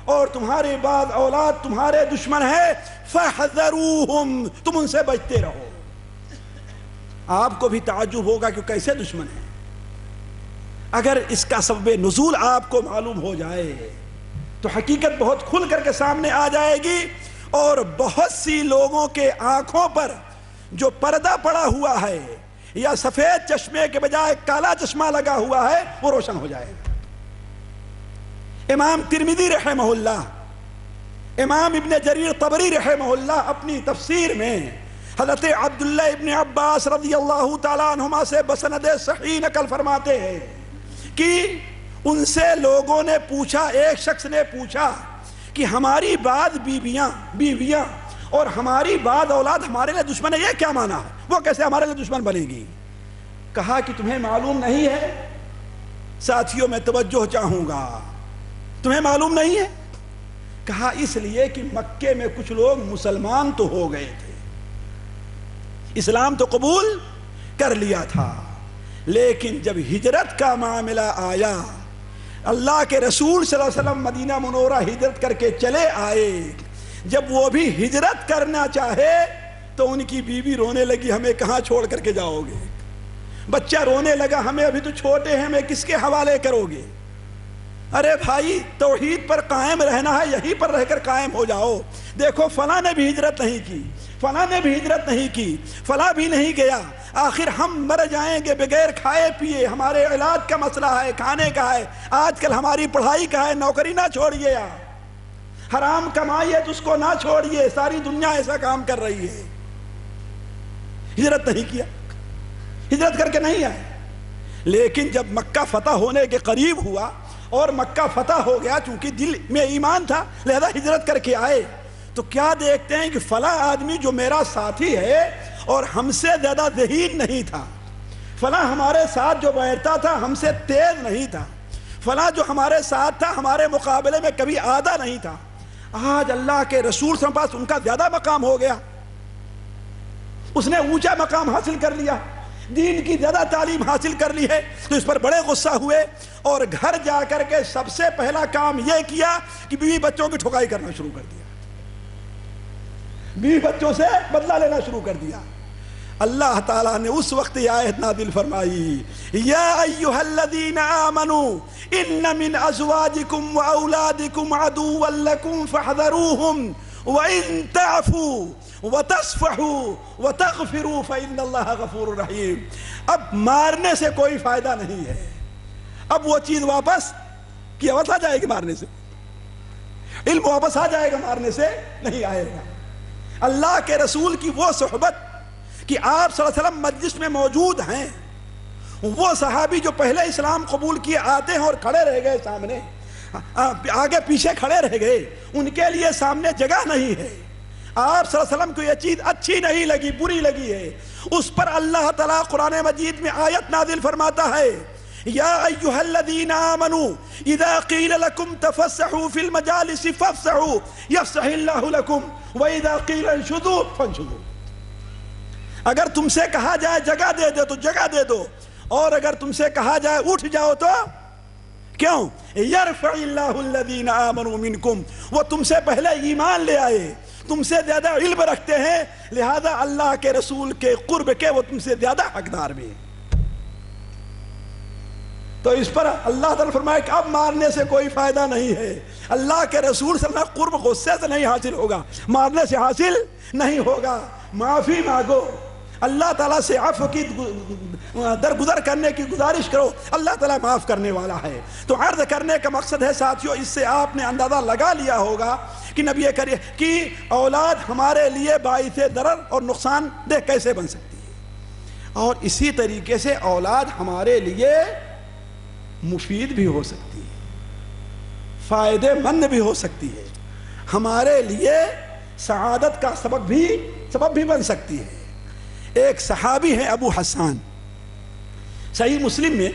اور تمہارے بعض اولاد تمہارے دشمن ہے، فاحذروہم، تم ان سے بچتے رہو۔ آپ کو بھی تعجب ہوگا کہ کیسے دشمن ہیں؟ اگر اس کا سبب نزول آپ کو معلوم ہو جائے تو حقیقت بہت کھل کر کے سامنے آ جائے گی، اور بہت سی لوگوں کے آنکھوں پر جو پردہ پڑا ہوا ہے یا سفید چشمے کے بجائے کالا چشمہ لگا ہوا ہے وہ روشن ہو جائے گا۔ امام ترمذی رحمہ اللہ، امام ابن جریر طبری رحمہ اللہ اپنی تفسیر میں حضرت عبداللہ ابن عباس رضی اللہ تعالیٰ عنہما سے بسند صحیح نقل فرماتے ہیں کہ ان سے لوگوں نے پوچھا، ایک شخص نے پوچھا کہ ہماری بعض بیویاں اور ہماری بعض اولاد ہمارے لیے دشمن ہے، یہ کیا معنی ہے؟ وہ کیسے ہمارے لیے دشمن بنے گی؟ کہا کہ تمہیں معلوم نہیں ہے؟ ساتھیوں میں توجہ چاہوں گا، تمہیں معلوم نہیں ہے؟ کہا اس لیے کہ مکے میں کچھ لوگ مسلمان تو ہو گئے تھے، اسلام تو قبول کر لیا تھا، لیکن جب ہجرت کا معاملہ آیا، اللہ کے رسول صلی اللہ علیہ وسلم مدینہ منورہ ہجرت کر کے چلے آئے، جب وہ بھی ہجرت کرنا چاہے تو ان کی بیوی رونے لگی ہمیں کہاں چھوڑ کر کے جاؤ گے، بچہ رونے لگا ہمیں ابھی تو چھوٹے ہیں، ہمیں کس کے حوالے کرو گے؟ ارے بھائی توحید پر قائم رہنا ہے، یہیں پر رہ کر قائم ہو جاؤ۔ دیکھو فلاں نے بھی ہجرت نہیں کی، فلاں نے بھی ہجرت نہیں کی، فلاں بھی نہیں گیا، آخر ہم مر جائیں گے بغیر کھائے پیے، ہمارے علاج کا مسئلہ ہے، کھانے کا ہے، آج کل ہماری پڑھائی کا ہے، نوکری نہ چھوڑیے، حرام کمائیے تو اس کو نہ چھوڑیے، ساری دنیا ایسا کام کر رہی ہے۔ ہجرت نہیں کیا، ہجرت کر کے نہیں آئے، لیکن جب مکہ فتح ہونے کے قریب ہوا اور مکہ فتح ہو گیا، چونکہ دل میں ایمان تھا لہذا ہجرت کر کے آئے، تو کیا دیکھتے ہیں کہ فلاں آدمی جو میرا ساتھی ہے اور ہم سے زیادہ ذہین نہیں تھا، فلاں ہمارے ساتھ جو بیٹھتا تھا ہم سے تیز نہیں تھا، فلاں جو ہمارے ساتھ تھا ہمارے مقابلے میں کبھی آدھا نہیں تھا، آج اللہ کے رسول صلی اللہ علیہ وسلم ان کا زیادہ مقام ہو گیا، اس نے اونچا مقام حاصل کر لیا، دین کی زیادہ تعلیم حاصل کر لی ہے، تو اس پر بڑے غصہ ہوئے اور گھر جا کر کے سب سے پہلا کام یہ کیا کہ بیوی بچوں کی ٹھکائی کرنا شروع کر دیا، بیوی بچوں سے بدلہ لینا شروع کر دیا۔ اللہ تعالیٰ نے اس وقت یہ آیت نازل فرمائی، یا ایھا الذین آمنوا ان من ازواجکم واولادکم عدوا لکم فاحذروہم وان تعفوا وتصفحوا وتغفروا فإن اللہ غفور رحیم۔ اب مارنے سے کوئی فائدہ نہیں ہے، اب وہ چیز واپس کی آواز آ جائے گی مارنے سے، علم واپس آ جائے گا مارنے سے نہیں آئے گا۔ اللہ کے رسول کی وہ صحبت کہ آپ صلی اللہ علیہ وسلم مجلس میں موجود ہیں، وہ صحابی جو پہلے اسلام قبول کیے آتے ہیں اور کھڑے رہ گئے سامنے، آگے پیچھے کھڑے رہ گئے، ان کے لیے سامنے جگہ نہیں ہے، آپ صلی اللہ علیہ وسلم کو یہ چیز اچھی نہیں لگی، بری لگی ہے، اس پر اللہ تعالیٰ قرآن مجید میں آیت نازل فرماتا ہے، یا ایھا الذین آمنوا اذا قیل لکم تفسحوا فی المجالس فافسحوا یفسح اللہ لکم واذا قیل انشزوا فانشزوا۔ اگر تم سے کہا جائے جگہ دے دو تو جگہ دے دو، اور اگر تم سے کہا جائے اٹھ جاؤ تو کیوں؟ یرفع اللہ الذین آمنوا منکم، وہ تم سے پہلے ایمان لے آئے، تم سے زیادہ علم رکھتے ہیں، لہذا اللہ کے رسول کے قرب کے وہ تم سے زیادہ حقدار بھی ہیں۔ تو اس پر اللہ تعالیٰ فرمائے کہ اب مارنے سے کوئی فائدہ نہیں ہے، اللہ کے رسول صلی اللہ علیہ وسلم قرب غصے سے نہیں حاصل ہوگا، مارنے سے حاصل نہیں ہوگا، معافی مانگو، اللہ تعالیٰ سے عفو کی درگزر کرنے کی گزارش کرو، اللہ تعالیٰ معاف کرنے والا ہے۔ تو عرض کرنے کا مقصد ہے ساتھیو، اس سے آپ نے اندازہ لگا لیا ہوگا کہ نبی کریم کی اولاد ہمارے لیے باعث ضرر اور نقصان دہ کیسے بن سکتی ہے، اور اسی طریقے سے اولاد ہمارے لیے مفید بھی ہو سکتی ہے، فائدے مند بھی ہو سکتی ہے، ہمارے لیے سعادت کا سبب بھی بن سکتی ہے۔ ایک صحابی ہے ابو حسان، صحیح مسلم میں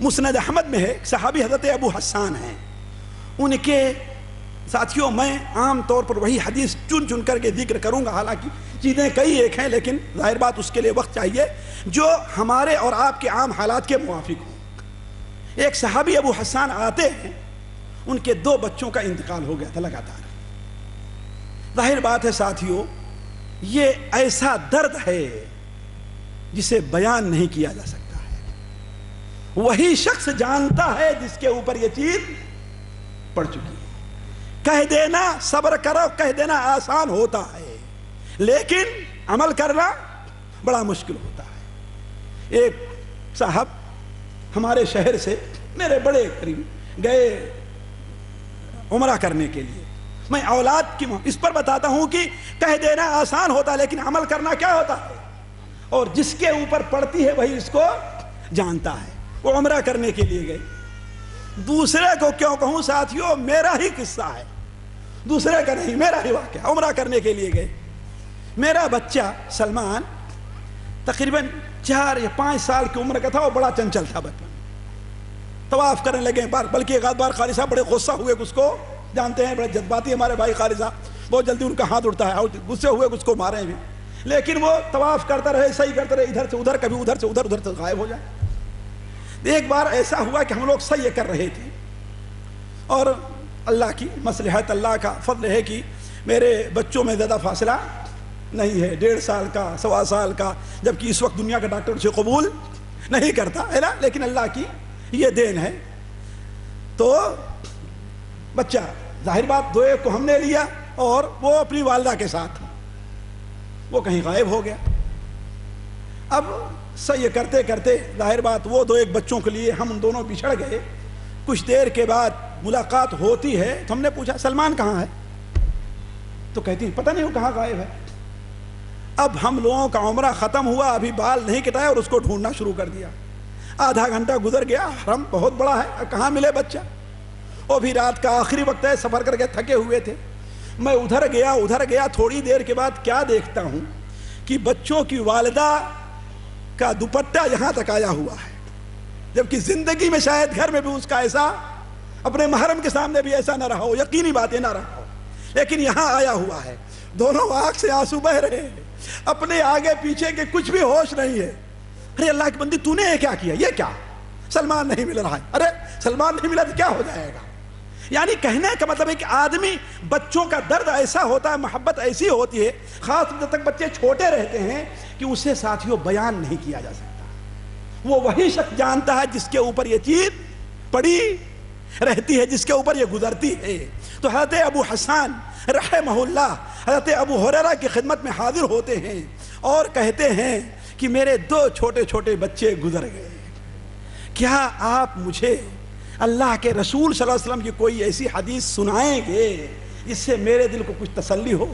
مسند احمد میں ہے، صحابی حضرت ابو حسان ہیں، ان کے ساتھیوں میں عام طور پر وہی حدیث چن چن کر کے ذکر کروں گا، حالانکہ چیزیں کئی ایک ہیں، لیکن ظاہر بات اس کے لیے وقت چاہیے جو ہمارے اور آپ کے عام حالات کے موافق ہوں۔ ایک صحابی ابو حسان آتے ہیں، ان کے 2 بچوں کا انتقال ہو گیا تھا لگاتار۔ ظاہر بات ہے ساتھیوں، یہ ایسا درد ہے جسے بیان نہیں کیا جا سکتا ہے، وہی شخص جانتا ہے جس کے اوپر یہ چیز پڑ چکی ہے۔ کہہ دینا صبر کرو کہہ دینا آسان ہوتا ہے، لیکن عمل کرنا بڑا مشکل ہوتا ہے۔ ایک صاحب ہمارے شہر سے میرے بڑے قریب گئے عمرہ کرنے کے لیے، میں اولاد کی اس پر بتاتا ہوں کہ کہہ دینا آسان ہوتا ہے لیکن عمل کرنا کیا ہوتا ہے، اور جس کے اوپر پڑتی ہے وہی اس کو جانتا ہے۔ وہ عمرہ کرنے کے لیے گئے، دوسرے کو کیوں کہوں ساتھیوں، میرا ہی قصہ ہے، دوسرے کا نہیں، میرا ہی واقعہ۔ عمرہ کرنے کے لیے گئے، میرا بچہ سلمان تقریباً 4 یا 5 سال کی عمر کا تھا، اور بڑا چنچل تھا بچپن، طواف کرنے لگے، بلکہ ایک آدھ بار قاری صاحب بڑے غصہ ہوئے، اس کو جانتے ہیں بڑے جذباتی ہمارے بھائی قاری صاحب، بہت جلدی ان کا ہاتھ اٹھتا ہے، اور غصے ہوئے اس کو مارے بھی، لیکن وہ طواف کرتا رہے، صحیح کرتے رہے، ادھر سے ادھر، کبھی ادھر سے ادھر، ادھر سے غائب ہو جائے۔ ایک بار ایسا ہوا کہ ہم لوگ صحیح کر رہے تھے، اور اللہ کی مصلحت، اللہ کا فضل ہے کہ میرے بچوں میں زیادہ فاصلہ نہیں ہے، 1.5 سال کا، 1.25 سال کا، جبکہ اس وقت دنیا کا ڈاکٹر اسے قبول نہیں کرتا ہے نا، لیکن اللہ کی یہ دین ہے۔ تو بچہ ظاہر بات 2 کو ہم نے لیا، اور وہ اپنی والدہ کے ساتھ تھا، وہ کہیں غائب ہو گیا۔ اب صحیح کرتے کرتے ظاہر بات وہ 2 بچوں کے لیے ہم دونوں بچھڑ گئے۔ کچھ دیر کے بعد ملاقات ہوتی ہے، تو ہم نے پوچھا سلمان کہاں ہے، تو کہتی ہیں پتہ نہیں وہ کہاں غائب ہے۔ اب ہم لوگوں کا عمرہ ختم ہوا، ابھی بال نہیں کٹایا اور اس کو ڈھونڈنا شروع کر دیا۔ آدھا گھنٹہ گزر گیا، حرم بہت بڑا ہے، کہاں ملے بچہ، وہ بھی رات کا آخری وقت ہے، سفر کر کے تھکے ہوئے تھے۔ میں ادھر گیا، تھوڑی دیر کے بعد کیا دیکھتا ہوں کہ بچوں کی والدہ کا دوپٹہ یہاں تک آیا ہوا ہے، جبکہ زندگی میں شاید گھر میں بھی اس کا ایسا اپنے محرم کے سامنے بھی ایسا نہ رہا ہو، یقینی بات ہے نہ رہا ہو، لیکن یہاں آیا ہوا ہے، دونوں آنکھ سے آنسو بہ رہے ہیں، اپنے آگے پیچھے کے کچھ بھی ہوش نہیں ہے۔ ارے اللہ کی بندی تو نے یہ کیا کیا؟ یہ کیا؟ سلمان نہیں مل رہا ہے، ارے سلمان نہیں ملا تو کیا ہو جائے گا؟ یعنی کہنے کا مطلب ہے کہ آدمی، بچوں کا درد ایسا ہوتا ہے، محبت ایسی ہوتی ہے، خاص جب تک بچے چھوٹے رہتے ہیں کہ اسے ساتھیوں بیان نہیں کیا جا سکتا۔ وہ وہی شخص جانتا ہے جس کے اوپر یہ چیز پڑی رہتی ہے، جس کے اوپر یہ گزرتی ہے۔ تو حضرت ابو حسان رحمہ اللہ حضرت ابو ہریرہ کی خدمت میں حاضر ہوتے ہیں اور کہتے ہیں کہ میرے 2 چھوٹے چھوٹے بچے گزر گئے، کیا آپ مجھے اللہ کے رسول صلی اللہ علیہ وسلم کی کوئی ایسی حدیث سنائیں گے جس سے میرے دل کو کچھ تسلی ہو،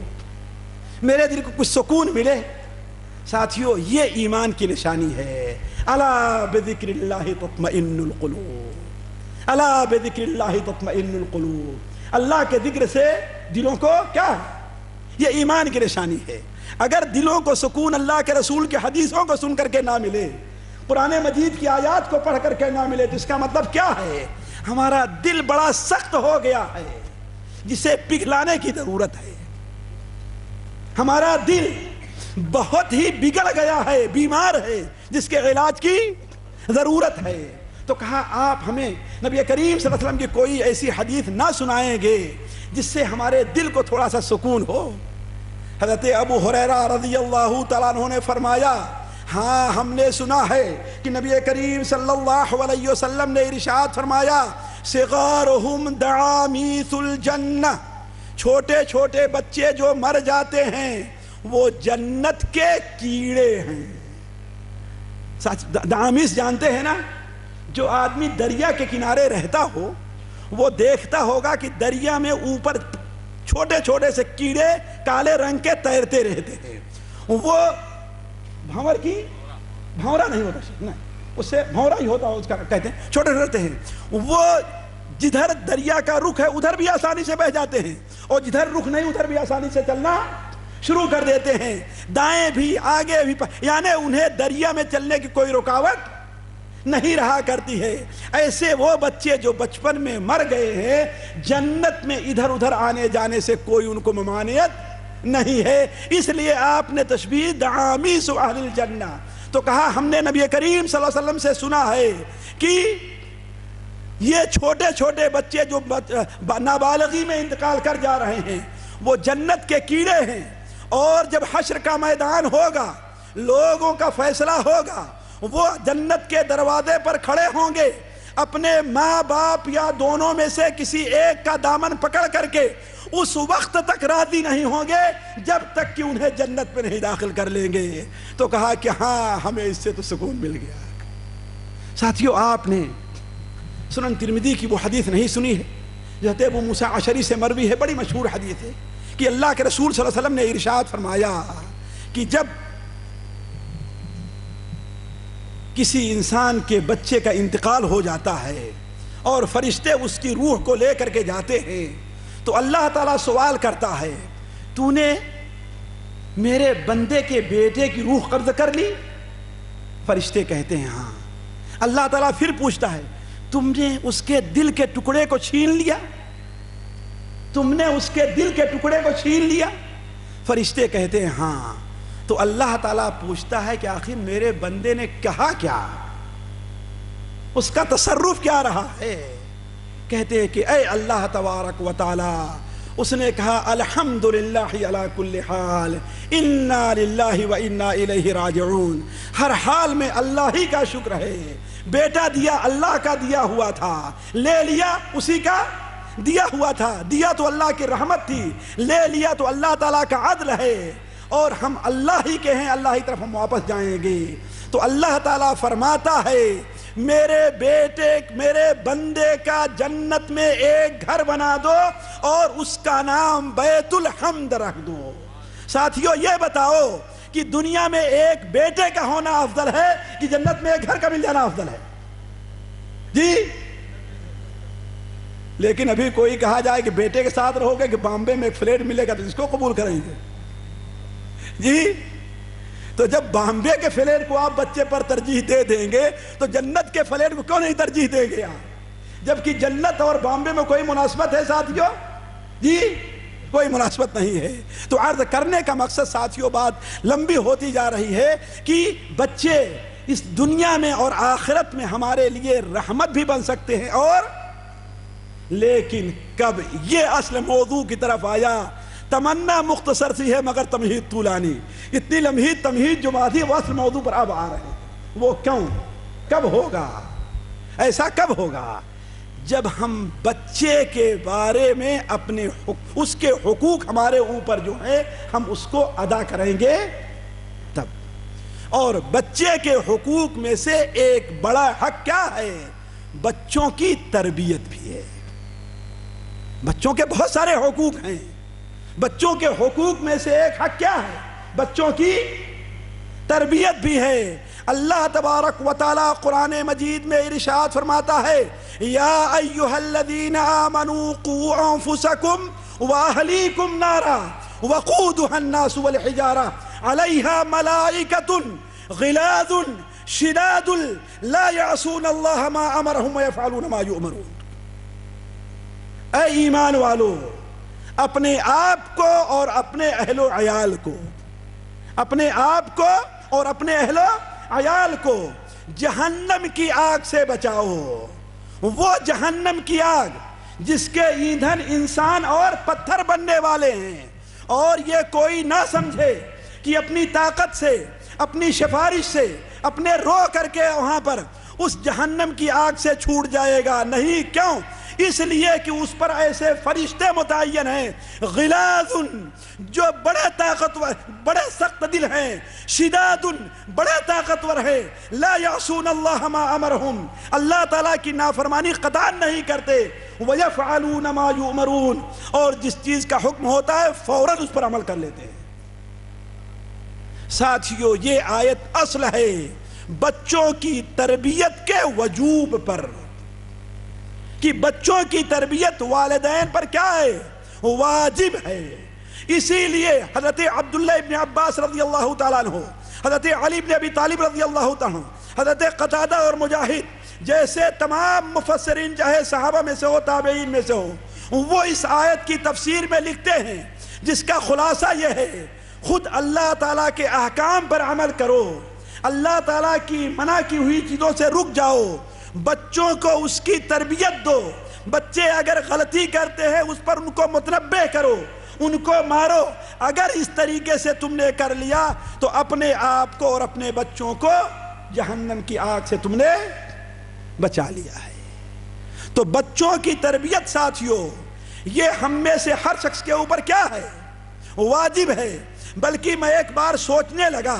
میرے دل کو کچھ سکون ملے؟ ساتھیو، یہ ایمان کی نشانی ہے۔ الا بذکر اللہ تطمئن القلوب، الا بذکر اللہ تطمئن القلوب، اللہ کے ذکر سے دلوں کو کیا ہے؟ یہ ایمان کی نشانی ہے۔ اگر دلوں کو سکون اللہ کے رسول کی حدیثوں کو سن کر کے نہ ملے، قرآن مجید کی آیات کو پڑھ کر کے نہ ملے، تو اس کا مطلب کیا ہے؟ ہمارا دل بڑا سخت ہو گیا ہے، جسے پگھلانے کی ضرورت ہے۔ ہمارا دل بہت ہی بگڑ گیا ہے، بیمار ہے، جس کے علاج کی ضرورت ہے۔ تو کہا آپ ہمیں نبی کریم صلی اللہ علیہ وسلم کی کوئی ایسی حدیث نہ سنائیں گے جس سے ہمارے دل کو تھوڑا سا سکون ہو؟ حضرت ابو ہریرہ رضی اللہ تعالیٰ عنہ نے فرمایا، ہاں ہم نے سنا ہے کہ نبی کریم صلی اللہ علیہ وسلم نے ارشاد فرمایا، صغارہم دعامیث الجنہ، چھوٹے چھوٹے بچے جو مر جاتے ہیں وہ جنت کے کیڑے ہیں۔ دعامیث جانتے ہیں نا؟ جو آدمی دریا کے کنارے رہتا ہو وہ دیکھتا ہوگا کہ دریا میں اوپر چھوٹے چھوٹے سے کیڑے کالے رنگ کے تیرتے رہتے ہیں۔ وہ بھنور کی بھنورا نہیں ہوتا، نہیں اس سے بھنورا ہی ہوتا، اس کا کہتے ہیں، چھوٹے رہتے ہیں۔ وہ جدھر دریا کا رخ ہے ادھر بھی آسانی سے بہ جاتے ہیں، اور جدھر رخ نہیں ادھر بھی آسانی سے چلنا شروع کر دیتے ہیں، دائیں بھی آگے بھی، یعنی انہیں دریا میں چلنے کی کوئی رکاوٹ نہیں رہا کرتی ہے۔ ایسے وہ بچے جو بچپن میں مر گئے ہیں، جنت میں ادھر ادھر آنے جانے سے کوئی ان کو ممانعت نہیں ہے۔ اس لیے آپ نے تشبیہ دعامیث اہل الجنہ، تو کہا ہم نے نبی کریم صلی اللہ علیہ وسلم سے سنا ہے کہ یہ چھوٹے چھوٹے بچے جو نابالغی میں انتقال کر جا رہے ہیں وہ جنت کے کیڑے ہیں، اور جب حشر کا میدان ہوگا، لوگوں کا فیصلہ ہوگا، وہ جنت کے دروازے پر کھڑے ہوں گے، اپنے ماں باپ یا دونوں میں سے کسی ایک کا دامن پکڑ کر کے اس وقت تک راضی نہیں ہوں گے جب تک کہ انہیں جنت میں نہیں داخل کر لیں گے۔ تو کہا کہ ہاں ہمیں اس سے تو سکون مل گیا۔ ساتھیو، آپ نے سنن ترمذی کی وہ حدیث نہیں سنی ہے؟ حضرت ابو موسیٰ اشعری سے مروی ہے، بڑی مشہور حدیث ہے کہ اللہ کے رسول صلی اللہ علیہ وسلم نے ارشاد فرمایا کہ جب کسی انسان کے بچے کا انتقال ہو جاتا ہے اور فرشتے اس کی روح کو لے کر کے جاتے ہیں تو اللہ تعالیٰ سوال کرتا ہے، تو نے میرے بندے کے بیٹے کی روح قبض کر لی؟ فرشتے کہتے ہیں ہاں۔ اللہ تعالیٰ پھر پوچھتا ہے، تم نے اس کے دل کے ٹکڑے کو چھین لیا؟ تم نے اس کے دل کے ٹکڑے کو چھین لیا؟ فرشتے کہتے ہیں ہاں۔ تو اللہ تعالیٰ پوچھتا ہے کہ آخر میرے بندے نے کہا کیا، اس کا تصرف کیا رہا ہے؟ کہتے ہیں کہ اے اللہ تبارک و تعالی، اس نے کہا الحمدللہ علی کل حال، انا للہ و انا الیہ راجعون، ہر حال میں اللہ ہی کا شکر ہے۔ بیٹا دیا اللہ کا دیا ہوا تھا، لے لیا اسی کا دیا ہوا تھا، دیا تو اللہ کی رحمت تھی، لے لیا تو اللہ تعالیٰ کا عدل ہے، اور ہم اللہ ہی کے ہیں، اللہ ہی طرف ہم واپس جائیں گے۔ تو اللہ تعالیٰ فرماتا ہے میرے بیٹے میرے بندے کا جنت میں ایک گھر بنا دو اور اس کا نام بیت الحمد رکھ دو۔ ساتھیو، یہ بتاؤ کہ دنیا میں ایک بیٹے کا ہونا افضل ہے کہ جنت میں ایک گھر کا مل جانا افضل ہے؟ جی، لیکن ابھی کوئی کہا جائے کہ بیٹے کے ساتھ رہو گے کہ بامبے میں ایک فلیٹ ملے گا تو اس کو قبول کریں گے؟ جی، تو جب بامبے کے فلیٹ کو آپ بچے پر ترجیح دے دیں گے تو جنت کے فلیٹ کو کیوں نہیں ترجیح دیں گے آپ؟ جبکہ جنت اور بامبے میں کوئی مناسبت ہے ساتھیوں؟ جی کوئی مناسبت نہیں ہے۔ تو عرض کرنے کا مقصد ساتھیوں، بات لمبی ہوتی جا رہی ہے کہ بچے اس دنیا میں اور آخرت میں ہمارے لیے رحمت بھی بن سکتے ہیں، اور لیکن کب یہ اصل موضوع کی طرف آیا، تمنا مختصر سی ہے مگر تمہید طولانی، اتنی لمحی تمہید جو مادی وہ اصل موضوع پر اب آ رہے ہیں۔ وہ کیوں، کب ہوگا ایسا، کب ہوگا؟ جب ہم بچے کے بارے میں اپنے اس کے حقوق ہمارے اوپر جو ہیں ہم اس کو ادا کریں گے تب۔ اور بچے کے حقوق میں سے ایک بڑا حق کیا ہے؟ بچوں کی تربیت بھی ہے۔ بچوں کے بہت سارے حقوق ہیں، بچوں کے حقوق میں سے ایک حق کیا ہے؟ بچوں کی تربیت بھی ہے۔ اللہ تبارک و تعالی قرآن مجید میں ارشاد فرماتا ہے، یا ایھا الذین آمنوا قوا انفسکم واہلیکم نارا وقودھا الناس والحجارہ علیہا ملائکۃ غلاظ شداد لا یعصون اللہ ما امرہم ویفعلون ما یؤمرون۔ اے ایمان والو، اپنے آپ کو اور اپنے اہل و عیال کو، اپنے آپ کو اور اپنے اہل و عیال کو جہنم کی آگ سے بچاؤ۔ وہ جہنم کی آگ جس کے ایندھن انسان اور پتھر بننے والے ہیں، اور یہ کوئی نہ سمجھے کہ اپنی طاقت سے، اپنی سفارش سے، اپنے رو کر کے وہاں پر اس جہنم کی آگ سے چھوٹ جائے گا، نہیں۔ کیوں؟ اس لیے کہ اس پر ایسے فرشتے متعین ہیں، غلاظ جو بڑے طاقتور، بڑے سخت دل ہیں، شداد بڑے طاقتور ہیں، لا یعصون اللہ ما امرہم، اللہ تعالیٰ کی نافرمانی قطعاً نہیں کرتے، ویفعلون ما یؤمرون، اور جس چیز کا حکم ہوتا ہے فوراً اس پر عمل کر لیتے ہیں۔ ساتھیو، یہ آیت اصل ہے بچوں کی تربیت کے وجوب پر، کہ بچوں کی تربیت والدین پر کیا ہے؟ واجب ہے۔ اسی لیے حضرت عبداللہ ابن عباس رضی اللہ تعالیٰ عنہ، حضرت علی بن ابی طالب رضی اللہ تعالیٰ عنہ، حضرت قتادہ اور مجاہد جیسے تمام مفسرین، چاہے صحابہ میں سے ہو، تابعین میں سے ہو، وہ اس آیت کی تفسیر میں لکھتے ہیں جس کا خلاصہ یہ ہے، خود اللہ تعالیٰ کے احکام پر عمل کرو، اللہ تعالیٰ کی منع کی ہوئی چیزوں سے رک جاؤ، بچوں کو اس کی تربیت دو، بچے اگر غلطی کرتے ہیں اس پر ان کو متنبہ کرو، ان کو مارو۔ اگر اس طریقے سے تم نے کر لیا تو اپنے آپ کو اور اپنے بچوں کو جہنم کی آگ سے تم نے بچا لیا ہے۔ تو بچوں کی تربیت ساتھیوں، یہ ہم میں سے ہر شخص کے اوپر کیا ہے؟ واجب ہے۔ بلکہ میں ایک بار سوچنے لگا،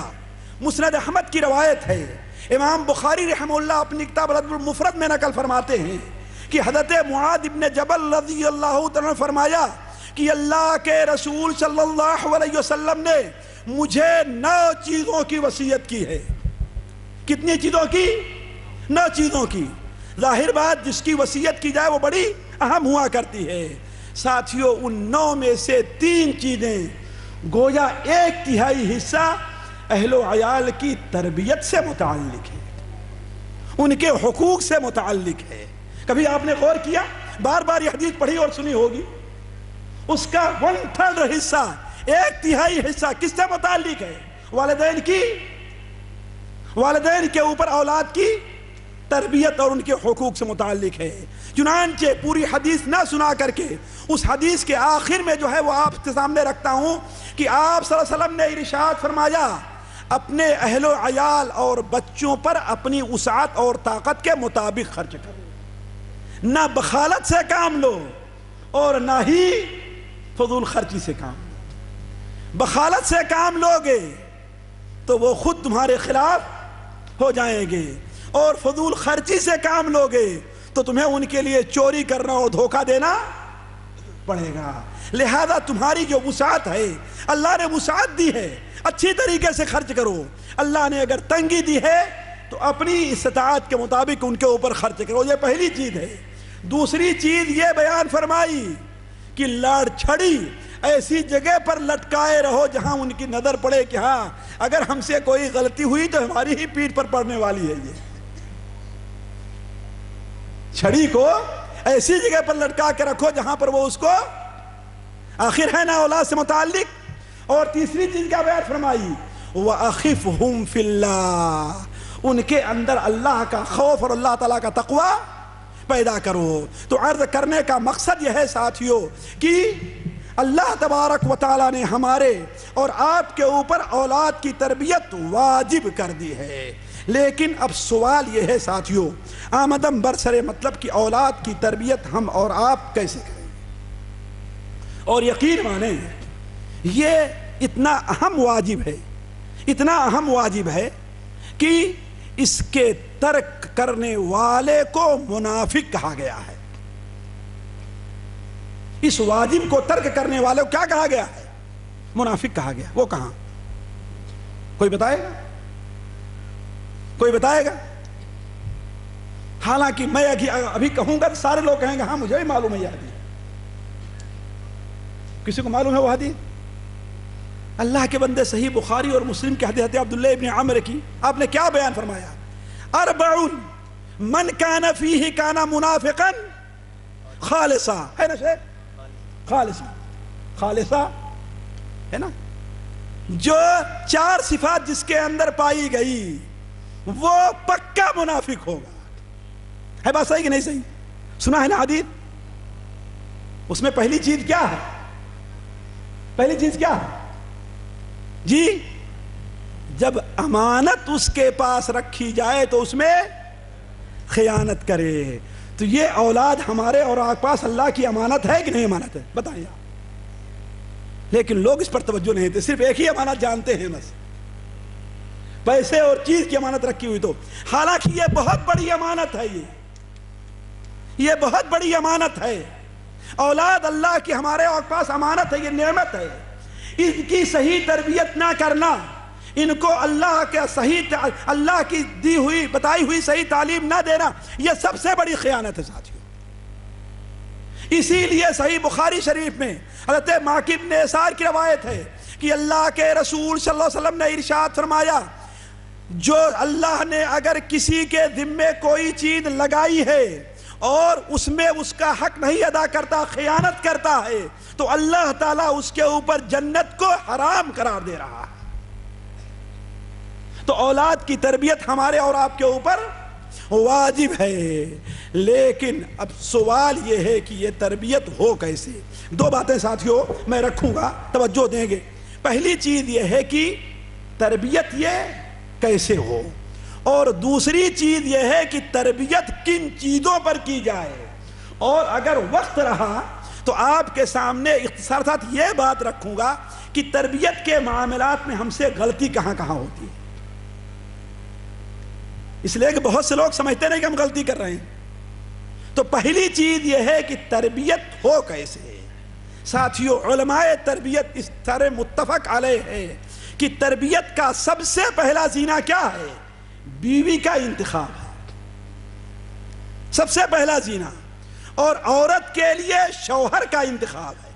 مسند احمد کی روایت ہے، امام بخاری رحمہ اللہ اپنی کتاب الادب المفرد میں نقل فرماتے ہیں کہ حضرت معاذ بن جبل رضی اللہ تعالیٰ نے فرمایا کہ اللہ کے رسول صلی اللہ علیہ وسلم نے مجھے 9 چیزوں کی وصیت کی ہے۔ کتنی چیزوں کی؟ 9 چیزوں کی۔ ظاہر بات جس کی وصیت کی جائے وہ بڑی اہم ہوا کرتی ہے۔ ساتھیوں، ان 9 میں سے 3 چیزیں گویا 1/3 حصہ اہل و عیال کی تربیت سے متعلق ہے، ان کے حقوق سے متعلق ہے۔ کبھی آپ نے غور کیا، بار بار یہ حدیث پڑھی اور سنی ہوگی، اس کا 1/3 حصہ، 1/3 حصہ کس سے متعلق ہے؟ والدین کی، والدین کے اوپر اولاد کی تربیت اور ان کے حقوق سے متعلق ہے۔ چنانچہ پوری حدیث نہ سنا کر کے اس حدیث کے آخر میں جو ہے وہ آپ کے سامنے رکھتا ہوں کہ آپ صلی اللہ علیہ وسلم نے ارشاد فرمایا، اپنے اہل و عیال اور بچوں پر اپنی وسعت اور طاقت کے مطابق خرچ کرو، نہ بخالت سے کام لو اور نہ ہی فضول خرچی سے کام لو۔ بخالت سے کام لوگے تو وہ خود تمہارے خلاف ہو جائیں گے، اور فضول خرچی سے کام لوگے تو تمہیں ان کے لیے چوری کرنا اور دھوکہ دینا پڑے گا۔ لہذا تمہاری جو وسعت ہے، اللہ نے وسعت دی ہے، اچھی طریقے سے خرچ کرو۔ اللہ نے اگر تنگی دی ہے تو اپنی استطاعت کے مطابق ان کے اوپر خرچ کرو، یہ پہلی چیز ہے۔ دوسری چیز یہ بیان فرمائی کہ لاڑ چھڑی ایسی جگہ پر لٹکائے رہو جہاں ان کی نظر پڑے کہ ہاں اگر ہم سے کوئی غلطی ہوئی تو ہماری ہی پیٹھ پر پڑنے والی ہے۔ یہ چھڑی کو ایسی جگہ پر لٹکا کے رکھو جہاں پر وہ اس کو آخر ہے نا اولاد سے متعلق. اور تیسری چیز کیا بیان فرمائی؟ وَأَخِفْهُمْ فِي اللَّهِ، ان کے اندر اللہ کا خوف اور اللہ تعالیٰ کا تقوی پیدا کرو. تو عرض کرنے کا مقصد یہ ہے ساتھیو کہ اللہ تبارک و تعالیٰ نے ہمارے اور آپ کے اوپر اولاد کی تربیت واجب کر دی ہے. لیکن اب سوال یہ ہے ساتھیو، آمدم برسر مطلب کہ اولاد کی تربیت ہم اور آپ کیسے کریں گے؟ اور یقین مانیں یہ اتنا اہم واجب ہے، اتنا اہم واجب ہے کہ اس کے ترک کرنے والے کو منافق کہا گیا ہے. اس واجب کو ترک کرنے والے کو کیا کہا گیا ہے؟ منافق کہا گیا. وہ کہاں؟ کوئی بتائے گا؟ کوئی بتائے گا؟ حالانکہ میں ابھی کہوں گا تو سارے لوگ کہیں گے ہاں مجھے بھی معلوم ہے یہ حدیث. کسی کو معلوم ہے وہ حدیث؟ اللہ کے بندے صحیح بخاری اور مسلم کے حدیث عبداللہ ابن عمر کی آپ نے کیا بیان فرمایا؟ اربعون من کان فیہ کان منافقا خالصا، ہے نا شیخ؟ خالصا، خالصا ہے نا. جو 4 صفات جس کے اندر پائی گئی وہ پکا منافق ہوگا. ہے بات صحیح کہ نہیں صحیح؟ سنا ہے نا حدیث؟ اس میں پہلی چیز کیا ہے؟ پہلی چیز کیا ہے جی؟ جب امانت اس کے پاس رکھی جائے تو اس میں خیانت کرے. تو یہ اولاد ہمارے اور آپ پاس اللہ کی امانت ہے کہ نہیں امانت ہے؟ بتائیں آپ. لیکن لوگ اس پر توجہ نہیں دیتے، صرف ایک ہی امانت جانتے ہیں بس، پیسے اور چیز کی امانت رکھی ہوئی. تو حالانکہ یہ بہت بڑی امانت ہے، یہ بہت بڑی امانت ہے. اولاد اللہ کی ہمارے اور پاس امانت ہے، یہ نعمت ہے. ان کی صحیح تربیت نہ کرنا، ان کو اللہ کی دی ہوئی بتائی ہوئی صحیح تعلیم نہ دینا، یہ سب سے بڑی خیانت ہے ساتھیوں. اسی لیے صحیح بخاری شریف میں حضرت ماقب بن یسار کی روایت ہے کہ اللہ کے رسول صلی اللہ علیہ وسلم نے ارشاد فرمایا، جو اللہ نے اگر کسی کے ذمے کوئی چیز لگائی ہے اور اس میں اس کا حق نہیں ادا کرتا، خیانت کرتا ہے، تو اللہ تعالیٰ اس کے اوپر جنت کو حرام قرار دے رہا ہے. تو اولاد کی تربیت ہمارے اور آپ کے اوپر واجب ہے. لیکن اب سوال یہ ہے کہ یہ تربیت ہو کیسے؟ 2 باتیں ساتھیوں میں رکھوں گا، توجہ دیں گے. پہلی چیز یہ ہے کہ تربیت یہ کیسے ہو، اور دوسری چیز یہ ہے کہ تربیت کن چیزوں پر کی جائے. اور اگر وقت رہا تو آپ کے سامنے اختصار ساتھ یہ بات رکھوں گا کہ تربیت کے معاملات میں ہم سے غلطی کہاں کہاں ہوتی ہے. اس لیے کہ بہت سے لوگ سمجھتے نہیں کہ ہم غلطی کر رہے ہیں. تو پہلی چیز یہ ہے کہ تربیت ہو کیسے. ساتھیو علماء تربیت اس طرح متفق علیہ ہے کہ تربیت کا سب سے پہلا زینہ کیا ہے؟ بیوی کا انتخاب ہے، سب سے پہلا زینہ. اور عورت کے لیے شوہر کا انتخاب ہے.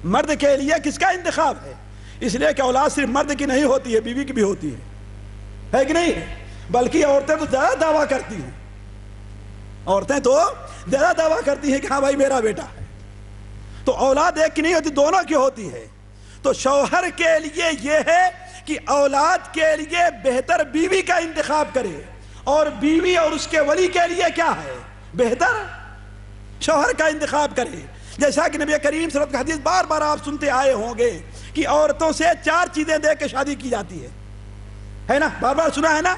مرد کے لیے کس کا انتخاب ہے؟ اس لیے کہ اولاد صرف مرد کی نہیں ہوتی ہے، بیوی کی بھی ہوتی ہے کہ نہیں؟ بلکہ عورتیں تو زیادہ دعویٰ کرتی ہیں، عورتیں تو زیادہ دعویٰ کرتی ہیں کہ ہاں بھائی میرا بیٹا ہے. تو اولاد ایک کی نہیں ہوتی، دونوں کی ہوتی ہے. تو شوہر کے لیے یہ ہے کہ اولاد کے لیے بہتر بیوی کا انتخاب کرے، اور بیوی اور اس کے ولی کے لیے کیا ہے؟ بہتر شوہر کا انتخاب کرے. جیسا کہ نبی کریم صلی اللہ علیہ وسلم کی حدیث بار بار آپ سنتے آئے ہوں گے کہ عورتوں سے 4 چیزیں دے کے شادی کی جاتی ہے نا؟ بار بار سنا ہے نا؟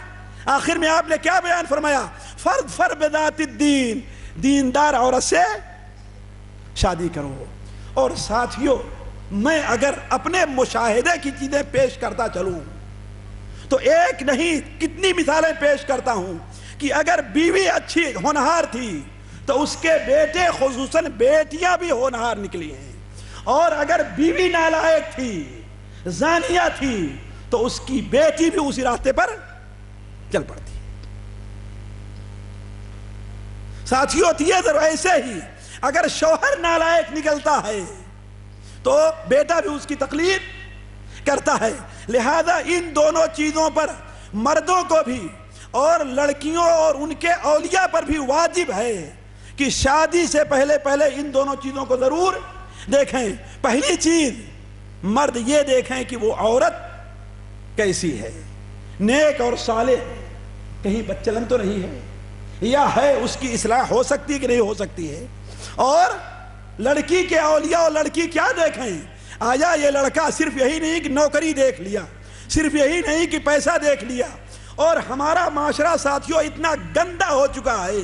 آخر میں آپ نے کیا بیان فرمایا؟ فرد بذات الدین، دیندار عورت سے شادی کرو. اور ساتھیوں میں اگر اپنے مشاہدے کی چیزیں پیش کرتا چلوں تو ایک نہیں کتنی مثالیں پیش کرتا ہوں کہ اگر بیوی اچھی ہونہار تھی تو اس کے بیٹے خصوصاً بیٹیاں بھی ہونہار نکلی ہیں. اور اگر بیوی نالائق تھی، زانیہ تھی، تو اس کی بیٹی بھی اسی راستے پر چل پڑتی. ساتھیوں یہ ضرور ایسے ہی اگر شوہر نالائق نکلتا ہے تو بیٹا بھی اس کی تقلید کرتا ہے. لہذا ان دونوں چیزوں پر مردوں کو بھی اور لڑکیوں اور ان کے اولیاء پر بھی واجب ہے کہ شادی سے پہلے ان دونوں چیزوں کو ضرور دیکھیں۔ پہلی چیز مرد یہ دیکھیں کہ وہ عورت کیسی ہے، نیک اور صالح، کہیں بچلن تو نہیں ہے، یا ہے اس کی اصلاح ہو سکتی ہے کہ نہیں ہو سکتی ہے۔ اور لڑکی کے اولیاء اور لڑکی کیا دیکھیں، آیا یہ لڑکا صرف یہی نہیں کہ نوکری دیکھ لیا، صرف یہی نہیں کہ پیسہ دیکھ لیا۔ اور ہمارا معاشرہ ساتھیوں اتنا گندا ہو چکا ہے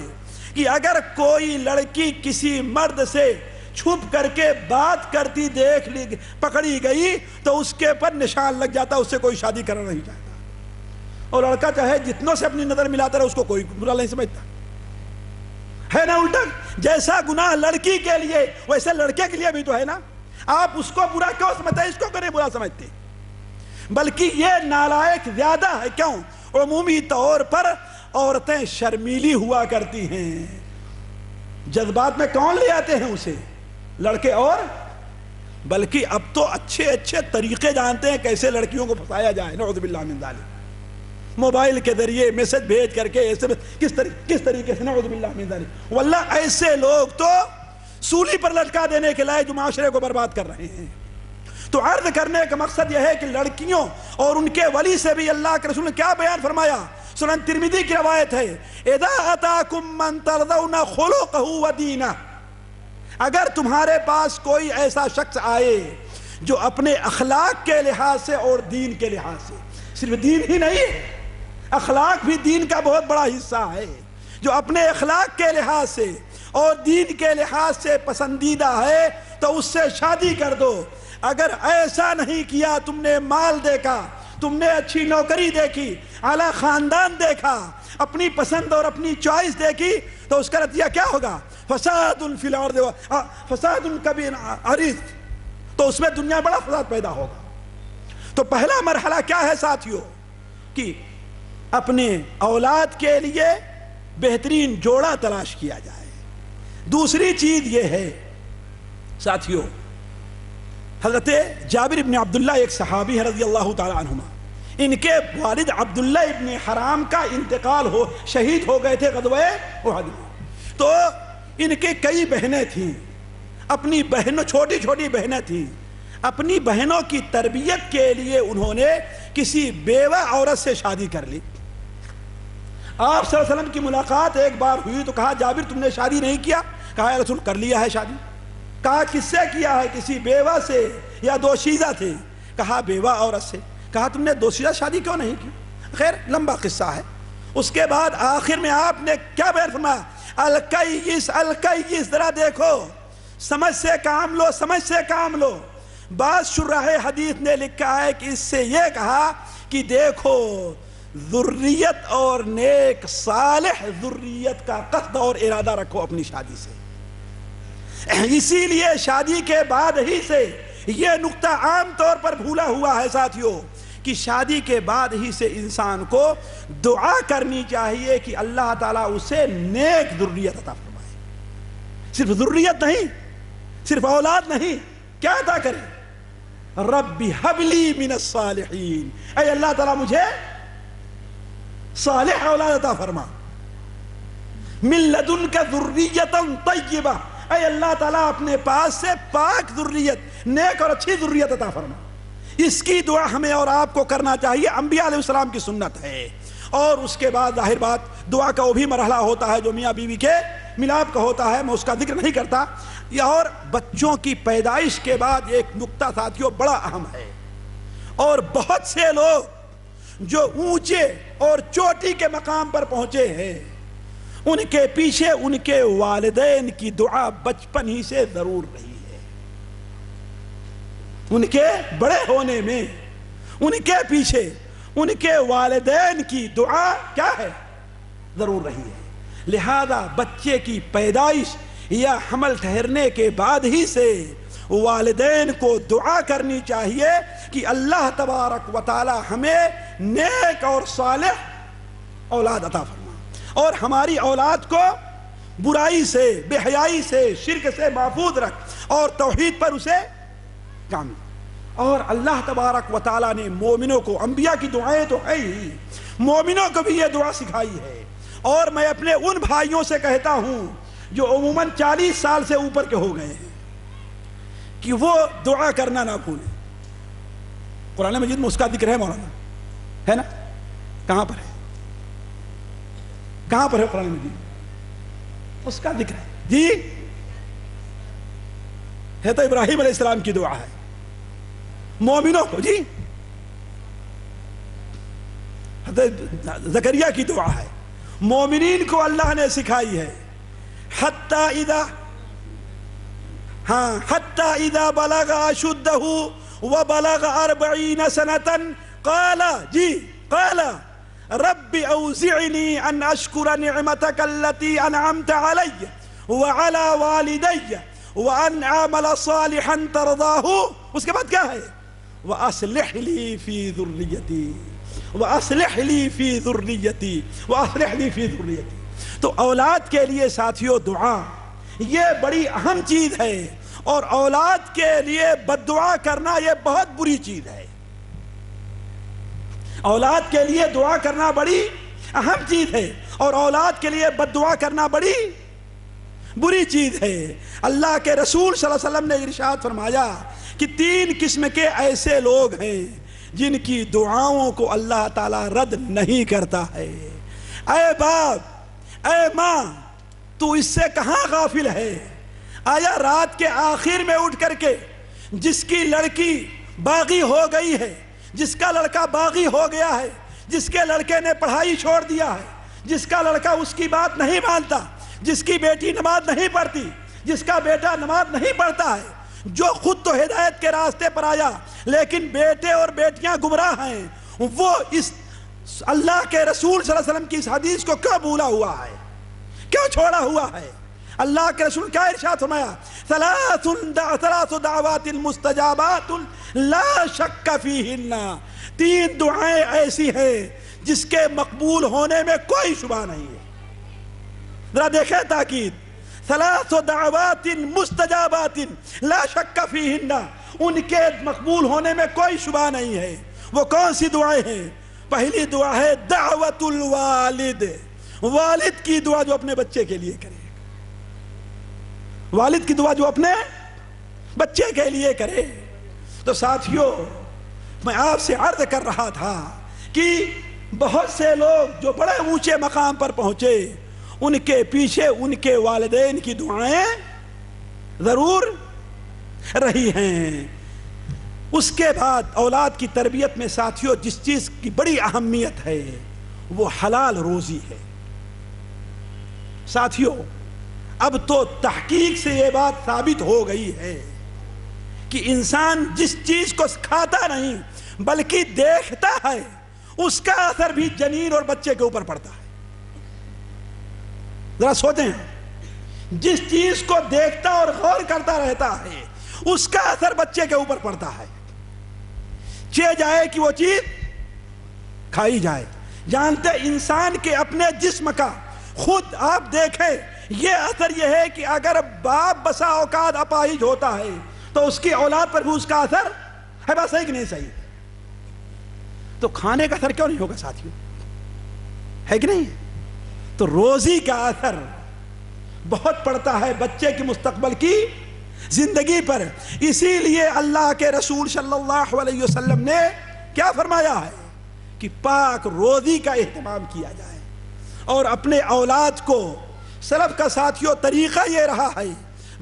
کہ اگر کوئی لڑکی کسی مرد سے چھپ کر کے بات کرتی دیکھ لی، پکڑی گئی تو اس کے پر نشان لگ جاتا، اس سے کوئی شادی کرنا نہیں چاہتا۔ اور لڑکا چاہے جتنوں سے اپنی نظر ملاتا رہے، اس کو کوئی برا نہیں سمجھتا، ہے نا؟ الٹا جیسا گناہ لڑکی کے لیے ویسے لڑکے کے لیے بھی تو ہے نا۔ آپ اس کو برا کیوں سمجھتے ہیں، اس کو کرے برا سمجھتے، بلکہ یہ نالائق زیادہ ہے۔ کیوں؟ عمومی طور پر عورتیں شرمیلی ہوا کرتی ہیں، جذبات میں کون لے آتے ہیں اسے؟ لڑکے۔ اور بلکہ اب تو اچھے طریقے جانتے ہیں کیسے لڑکیوں کو پھنسایا جائے، نعوذ باللہ من ذالک، موبائل کے ذریعے میسج بھیج کر کے ایسے کس طریقے سے، نعوذ باللہ من ذالک۔ واللہ ایسے لوگ تو سولی پر لٹکا دینے کے لائے جو معاشرے کو برباد کر رہے ہیں۔ تو عرض کرنے کا مقصد یہ ہے کہ لڑکیوں اور ان کے ولی سے بھی اللہ کے رسول نے کیا بیان فرمایا؟ سنن ترمذی کی روایت ہے، اذا اتاکم من ترضون خلقہ ودینہ، اگر تمہارے پاس کوئی ایسا شخص آئے جو اپنے اخلاق کے لحاظ سے اور دین کے لحاظ سے، صرف دین ہی نہیں، اخلاق بھی دین کا بہت بڑا حصہ ہے، جو اپنے اخلاق کے لحاظ سے اور دین کے لحاظ سے پسندیدہ ہے تو اس سے شادی کر دو۔ اگر ایسا نہیں کیا، تم نے مال دیکھا، تم نے اچھی نوکری دیکھی، اعلیٰ خاندان دیکھا، اپنی پسند اور اپنی چوائس دیکھی، تو اس کا نتیجہ کیا ہوگا؟ فساد فی الارض، فساد کبیر عریض، تو اس میں دنیا بڑا فساد پیدا ہوگا۔ تو پہلا مرحلہ کیا ہے ساتھیوں؟ کہ اپنے اولاد کے لیے بہترین جوڑا تلاش کیا جائے۔ دوسری چیز یہ ہے ساتھیوں، حضرت جابر ابن عبداللہ ایک صحابی ہے رضی اللہ تعالی عنہما، ان کے والد عبداللہ ابن حرام کا انتقال شہید ہو گئے تھے غزوہ احد میں۔ تو ان کے کئی بہنیں تھیں، اپنی بہنوں، چھوٹی بہنیں تھیں، اپنی بہنوں کی تربیت کے لیے انہوں نے کسی بیوہ عورت سے شادی کر لی۔ آپ صلی اللہ علیہ وسلم کی ملاقات ایک بار ہوئی تو کہا، جابر تم نے شادی نہیں کیا؟ کہا، یا رسول کر لیا ہے شادی۔ کہا، کس سے کیا ہے؟ کسی بیوہ سے یا دوشیزہ تھے؟ کہا، بیوہ عورت سے۔ کہا، تم نے دوشیزہ شادی کیوں نہیں کی؟ خیر لمبا قصہ ہے۔ اس کے بعد آخر میں آپ نے کیا بیان فرمایا؟ الکیس، ذرا دیکھو، سمجھ سے کام لو، سمجھ سے کام لو۔ بعض شراح حدیث نے لکھا ہے کہ اس سے یہ کہا کہ دیکھو، ذریت اور نیک صالح ذریت کا قصد اور ارادہ رکھو اپنی شادی سے۔ اسی لیے شادی کے بعد ہی سے یہ نقطہ عام طور پر بھولا ہوا ہے ساتھیوں کہ شادی کے بعد ہی سے انسان کو دعا کرنی چاہیے کہ اللہ تعالیٰ اسے نیک ذریت عطا فرمائے۔ صرف ذریت نہیں، صرف اولاد نہیں، کیا عطا کرے؟ رب ہب لی من الصالحین، اے اللہ تعالیٰ مجھے صالح اولاد عطا فرما۔ من لدنک ذریتا طیبہ، اے اللہ تعالیٰ اپنے پاس سے پاک ذریت، نیک اور اچھی ذریت عطا فرما۔ اس کی دعا ہمیں اور آپ کو کرنا چاہیے، انبیاء علیہ السلام کی سنت ہے۔ اور اس کے بعد ظاہر بات دعا کا وہ بھی مرحلہ ہوتا ہے جو میاں بیوی کے ملاپ کا ہوتا ہے، میں اس کا ذکر نہیں کرتا۔ اور بچوں کی پیدائش کے بعد ایک نقطہ ساتھیوں بڑا اہم ہے، اور بہت سے لوگ جو اونچے اور چوٹی کے مقام پر پہنچے ہیں، ان کے پیچھے ان کے والدین کی دعا بچپن ہی سے ضرور رہی ہے۔ ان کے بڑے ہونے میں ان کے پیچھے ان کے والدین کی دعا کیا ہے؟ ضرور رہی ہے۔ لہذا بچے کی پیدائش یا حمل ٹھہرنے کے بعد ہی سے والدین کو دعا کرنی چاہیے کہ اللہ تبارک و تعالی ہمیں نیک اور صالح اولاد عطا فرما، اور ہماری اولاد کو برائی سے، بے حیائی سے، شرک سے محفوظ رکھ، اور توحید پر اسے کام۔ اور اللہ تبارک و تعالی نے مومنوں کو، انبیاء کی دعائیں تو ہے ہی، مومنوں کو بھی یہ دعا سکھائی ہے. اور میں اپنے ان بھائیوں سے کہتا ہوں جو عموماً 40 سال سے اوپر کے ہو گئے ہیں کہ وہ دعا کرنا نہ بھولیں. قرآن مجید میں اس کا ذکر ہے مولانا, ہے نا؟ کہاں پر ہے؟ کہاں پر ہے قرآن مجید؟ اس کا ذکر ہے جی. ہے تو ابراہیم علیہ السلام کی دعا ہے مومنوں کو جی. زکریا کی دعا ہے مومنین کو اللہ نے سکھائی ہے. حتی اذا بلغ اشدہ وبلغ 40 سنة قال رب اوزعنی ان اشکر نعمتک التي انعمت علی وعلى والدی وان اعمل صالحا ترضاہ. اس کے بعد کیا ہے؟ واصلح لی فی ذریتی واصلح لی فی ذریتی واصلح لی فی ذریتی. تو اولاد کے لیے ساتھیوں دعا یہ بڑی اہم چیز ہے, اور اولاد کے لیے بد دعا کرنا یہ بہت بری چیز ہے. اولاد کے لیے دعا کرنا بڑی اہم چیز ہے, اور اولاد کے لیے بد دعا کرنا بڑی بری چیز ہے. اللہ کے رسول صلی اللہ علیہ وسلم نے ارشاد فرمایا کہ 3 قسم کے ایسے لوگ ہیں جن کی دعاؤں کو اللہ تعالی رد نہیں کرتا ہے. اے باپ, اے ماں, تو اس سے کہاں غافل ہے؟ آیا رات کے آخر میں اٹھ کر کے جس کی لڑکی باغی ہو گئی ہے, جس کا لڑکا باغی ہو گیا ہے, جس کے لڑکے نے پڑھائی چھوڑ دیا ہے, جس کا لڑکا اس کی بات نہیں مانتا, جس کی بیٹی نماز نہیں پڑھتی, جس کا بیٹا نماز نہیں پڑھتا ہے, جو خود تو ہدایت کے راستے پر آیا لیکن بیٹے اور بیٹیاں گمراہ ہیں, وہ اس اللہ کے رسول صلی اللہ علیہ وسلم کی اس حدیث کو کیوں بھولا ہوا ہے, کیوں چھوڑا ہوا ہے؟ اللہ کے رسول کیا ارشاد فرمایا؟ 3 دعوات مستجابات لا شک فیہن. 3 دعائیں ایسی ہیں جس کے مقبول ہونے میں کوئی شبہ نہیں ہے. ذرا دیکھیں تاکید, 3 دعوات مستجابات لا شک فیہن, ان کے مقبول ہونے میں کوئی شبہ نہیں ہے. وہ کون سی دعائیں ہیں؟ پہلی دعا ہے دعوت الوالد, والد کی دعا جو اپنے بچے کے لیے کرے, والد کی دعا جو اپنے بچے کے لیے کرے. تو ساتھیوں, میں آپ سے عرض کر رہا تھا کہ بہت سے لوگ جو بڑے اونچے مقام پر پہنچے, ان کے پیچھے ان کے والدین کی دعائیں ضرور رہی ہیں. اس کے بعد اولاد کی تربیت میں ساتھیوں جس چیز کی بڑی اہمیت ہے وہ حلال روزی ہے. ساتھیوں, اب تو تحقیق سے یہ بات ثابت ہو گئی ہے کہ انسان جس چیز کو کھاتا نہیں بلکہ دیکھتا ہے, اس کا اثر بھی جنین اور بچے کے اوپر پڑتا ہے. ذرا سوچیں, جس چیز کو دیکھتا اور غور کرتا رہتا ہے اس کا اثر بچے کے اوپر پڑتا ہے. چاہے جائے کہ وہ چیز کھائی جائے. جانتے انسان کے اپنے جسم کا خود آپ دیکھیں, یہ اثر یہ ہے کہ اگر باپ بسا اوقات اپاہج ہوتا ہے تو اس کی اولاد پر بھی اس کا اثر ہے. بس صحیح کہ نہیں صحیح؟ تو کھانے کا اثر کیوں نہیں ہوگا ساتھیوں, ہے کہ نہیں؟ تو روزی کا اثر بہت پڑتا ہے بچے کی مستقبل کی زندگی پر. اسی لیے اللہ کے رسول صلی اللہ علیہ وسلم نے کیا فرمایا ہے کہ پاک روزی کا اہتمام کیا جائے. اور اپنے اولاد کو, سلف کا ساتھیوں طریقہ یہ رہا ہے,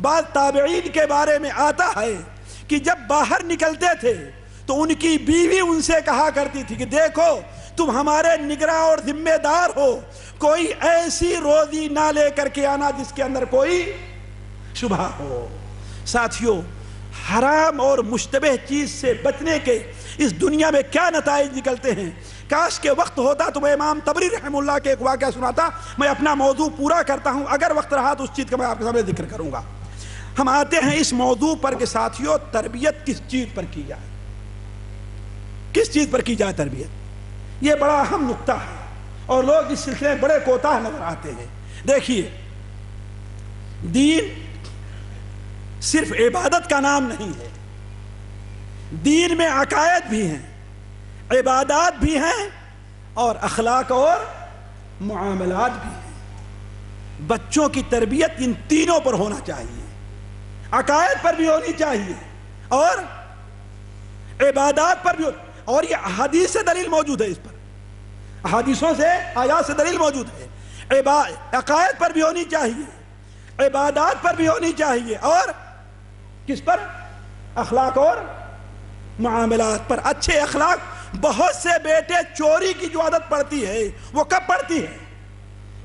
بعض تابعین کے بارے میں آتا ہے کہ جب باہر نکلتے تھے تو ان کی بیوی ان سے کہا کرتی تھی کہ دیکھو تم ہمارے نگراں اور ذمہ دار ہو, کوئی ایسی روزی نہ لے کر کے آنا جس کے اندر کوئی شبہ ہو. ساتھیوں, حرام اور مشتبہ چیز سے بچنے کے اس دنیا میں کیا نتائج نکلتے ہیں. کاش کے وقت ہوتا تو میں امام طبری رحمہ اللہ کے ایک واقعہ سناتا. میں اپنا موضوع پورا کرتا ہوں, اگر وقت رہا تو اس چیز کا میں آپ کے سامنے ذکر کروں گا. ہم آتے ہیں اس موضوع پر کہ ساتھیوں تربیت کس چیز پر کی جائے, کس چیز پر کی جائے تربیت. یہ بڑا اہم نقطہ ہے اور لوگ اس سلسلے میں بڑے کوتاہ نظر آتے ہیں. دیکھیے, دین صرف عبادت کا نام نہیں ہے, دین میں عقائد بھی ہیں, عبادات بھی ہیں اور اخلاق اور معاملات بھی ہیں۔ بچوں کی تربیت ان تینوں پر ہونا چاہیے، عقائد پر بھی ہونی چاہیے اور عبادات پر بھی اور یہ احادیث سے دلیل موجود ہے، اس پر احادیثوں سے آیات سے دلیل موجود ہے۔ عقائد پر بھی ہونی چاہیے، عبادات پر بھی ہونی چاہیے اور کس پر؟ اخلاق اور معاملات پر۔ اچھے اخلاق، بہت سے بیٹے چوری کی جو عادت پڑتی ہے وہ کب پڑتی ہے؟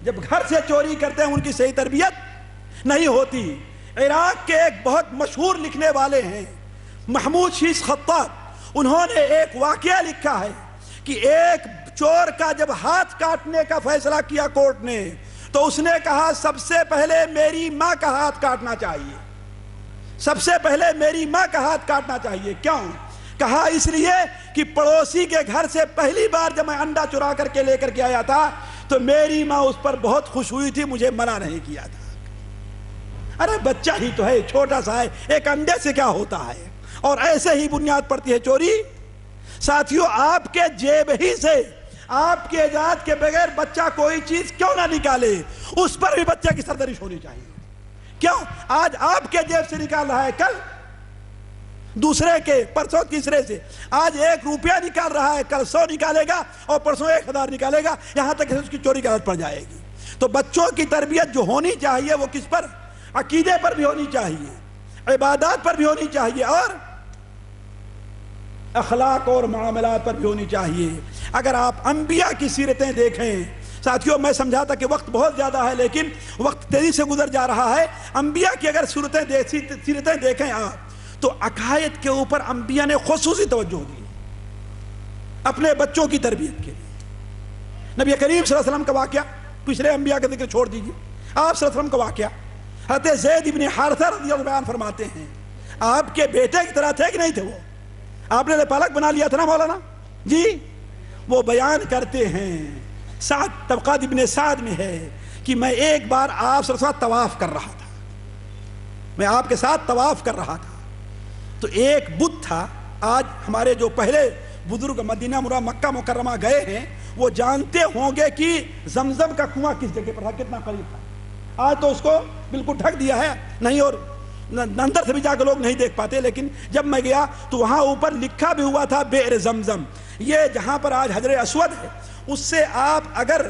جب گھر سے چوری کرتے ہیں، ان کی صحیح تربیت نہیں ہوتی۔ عراق کے ایک بہت مشہور لکھنے والے ہیں محمود شیش خطاب، انہوں نے ایک واقعہ لکھا ہے کہ ایک چور کا جب ہاتھ کاٹنے کا فیصلہ کیا کورٹ نے، تو اس نے کہا سب سے پہلے میری ماں کا ہاتھ کاٹنا چاہیے، سب سے پہلے میری ماں کا ہاتھ کاٹنا چاہیے۔ کیوں؟ کہا اس لیے کہ پڑوسی کے گھر سے پہلی بار جب میں انڈا چرا کر کے لے کر کے آیا تھا تو میری ماں اس پر بہت خوش ہوئی تھی، مجھے منع نہیں کیا تھا۔ ارے بچہ ہی تو ہے، چھوٹا سا ہے، ایک انڈے سے کیا ہوتا ہے؟ اور ایسے ہی بنیاد پڑتی ہے چوری۔ ساتھیوں، آپ کے جیب ہی سے، آپ کی اجازت کے بغیر بچہ کوئی چیز کیوں نہ نکالے، اس پر بھی بچے کی سرزنش ہونی چاہیے۔ کیوں؟ آج آپ کے جیب سے نکال رہا ہے، کل دوسرے کے، پرسوں تیسرے سے، آج 1 روپیہ نکال رہا ہے، کل 100 نکالے گا اور پرسوں 1000 نکالے گا، یہاں تک کہ اس کی چوری کی عادت پڑ جائے گی۔ تو بچوں کی تربیت جو ہونی چاہیے وہ کس پر؟ عقیدے پر بھی ہونی چاہیے، عبادات پر بھی ہونی چاہیے اور اخلاق اور معاملات پر بھی ہونی چاہیے۔ اگر آپ انبیاء کی سیرتیں دیکھیں، ساتھیوں میں سمجھا تھا کہ وقت بہت زیادہ ہے لیکن وقت تیزی سے گزر جا رہا ہے۔ انبیاء کی اگر سیرتیں دیکھیں آپ تو عقائد کے اوپر انبیاء نے خصوصی توجہ دی اپنے بچوں کی تربیت کے لیے۔ نبی کریم صلی اللہ علیہ وسلم کا واقعہ، پچھلے انبیاء کا ذکر چھوڑ دیجیے، آپ صلی اللہ علیہ وسلم کا واقعہ، حضرت زید ابن حارثہ رضی اللہ عنہ بیان فرماتے ہیں آپ کے بیٹے کی طرح تھے کہ نہیں تھے وہ؟ آپ نے پالک بنا لیا تھا نا مولانا جی؟ وہ بیان کرتے ہیں، سعد طبقات ابن سعد میں ہے کہ میں ایک بار آپ سے طواف کر رہا تھا، میں آپ کے ساتھ طواف کر رہا تھا تو ایک بت تھا۔ آج ہمارے جو پہلے بزرگ مدینہ مکہ مکرمہ گئے ہیں وہ جانتے ہوں گے کہ زمزم کا کنواں کس جگہ پر تھا، کتنا قریب تھا۔ آج تو اس کو بالکل ڈھک دیا ہے نہیں، اور اندر سے بھی جا کے لوگ نہیں دیکھ پاتے، لیکن جب میں گیا تو وہاں اوپر لکھا بھی ہوا تھا بئر زمزم۔ یہ جہاں پر آج حجر اسود ہے، اس سے آپ اگر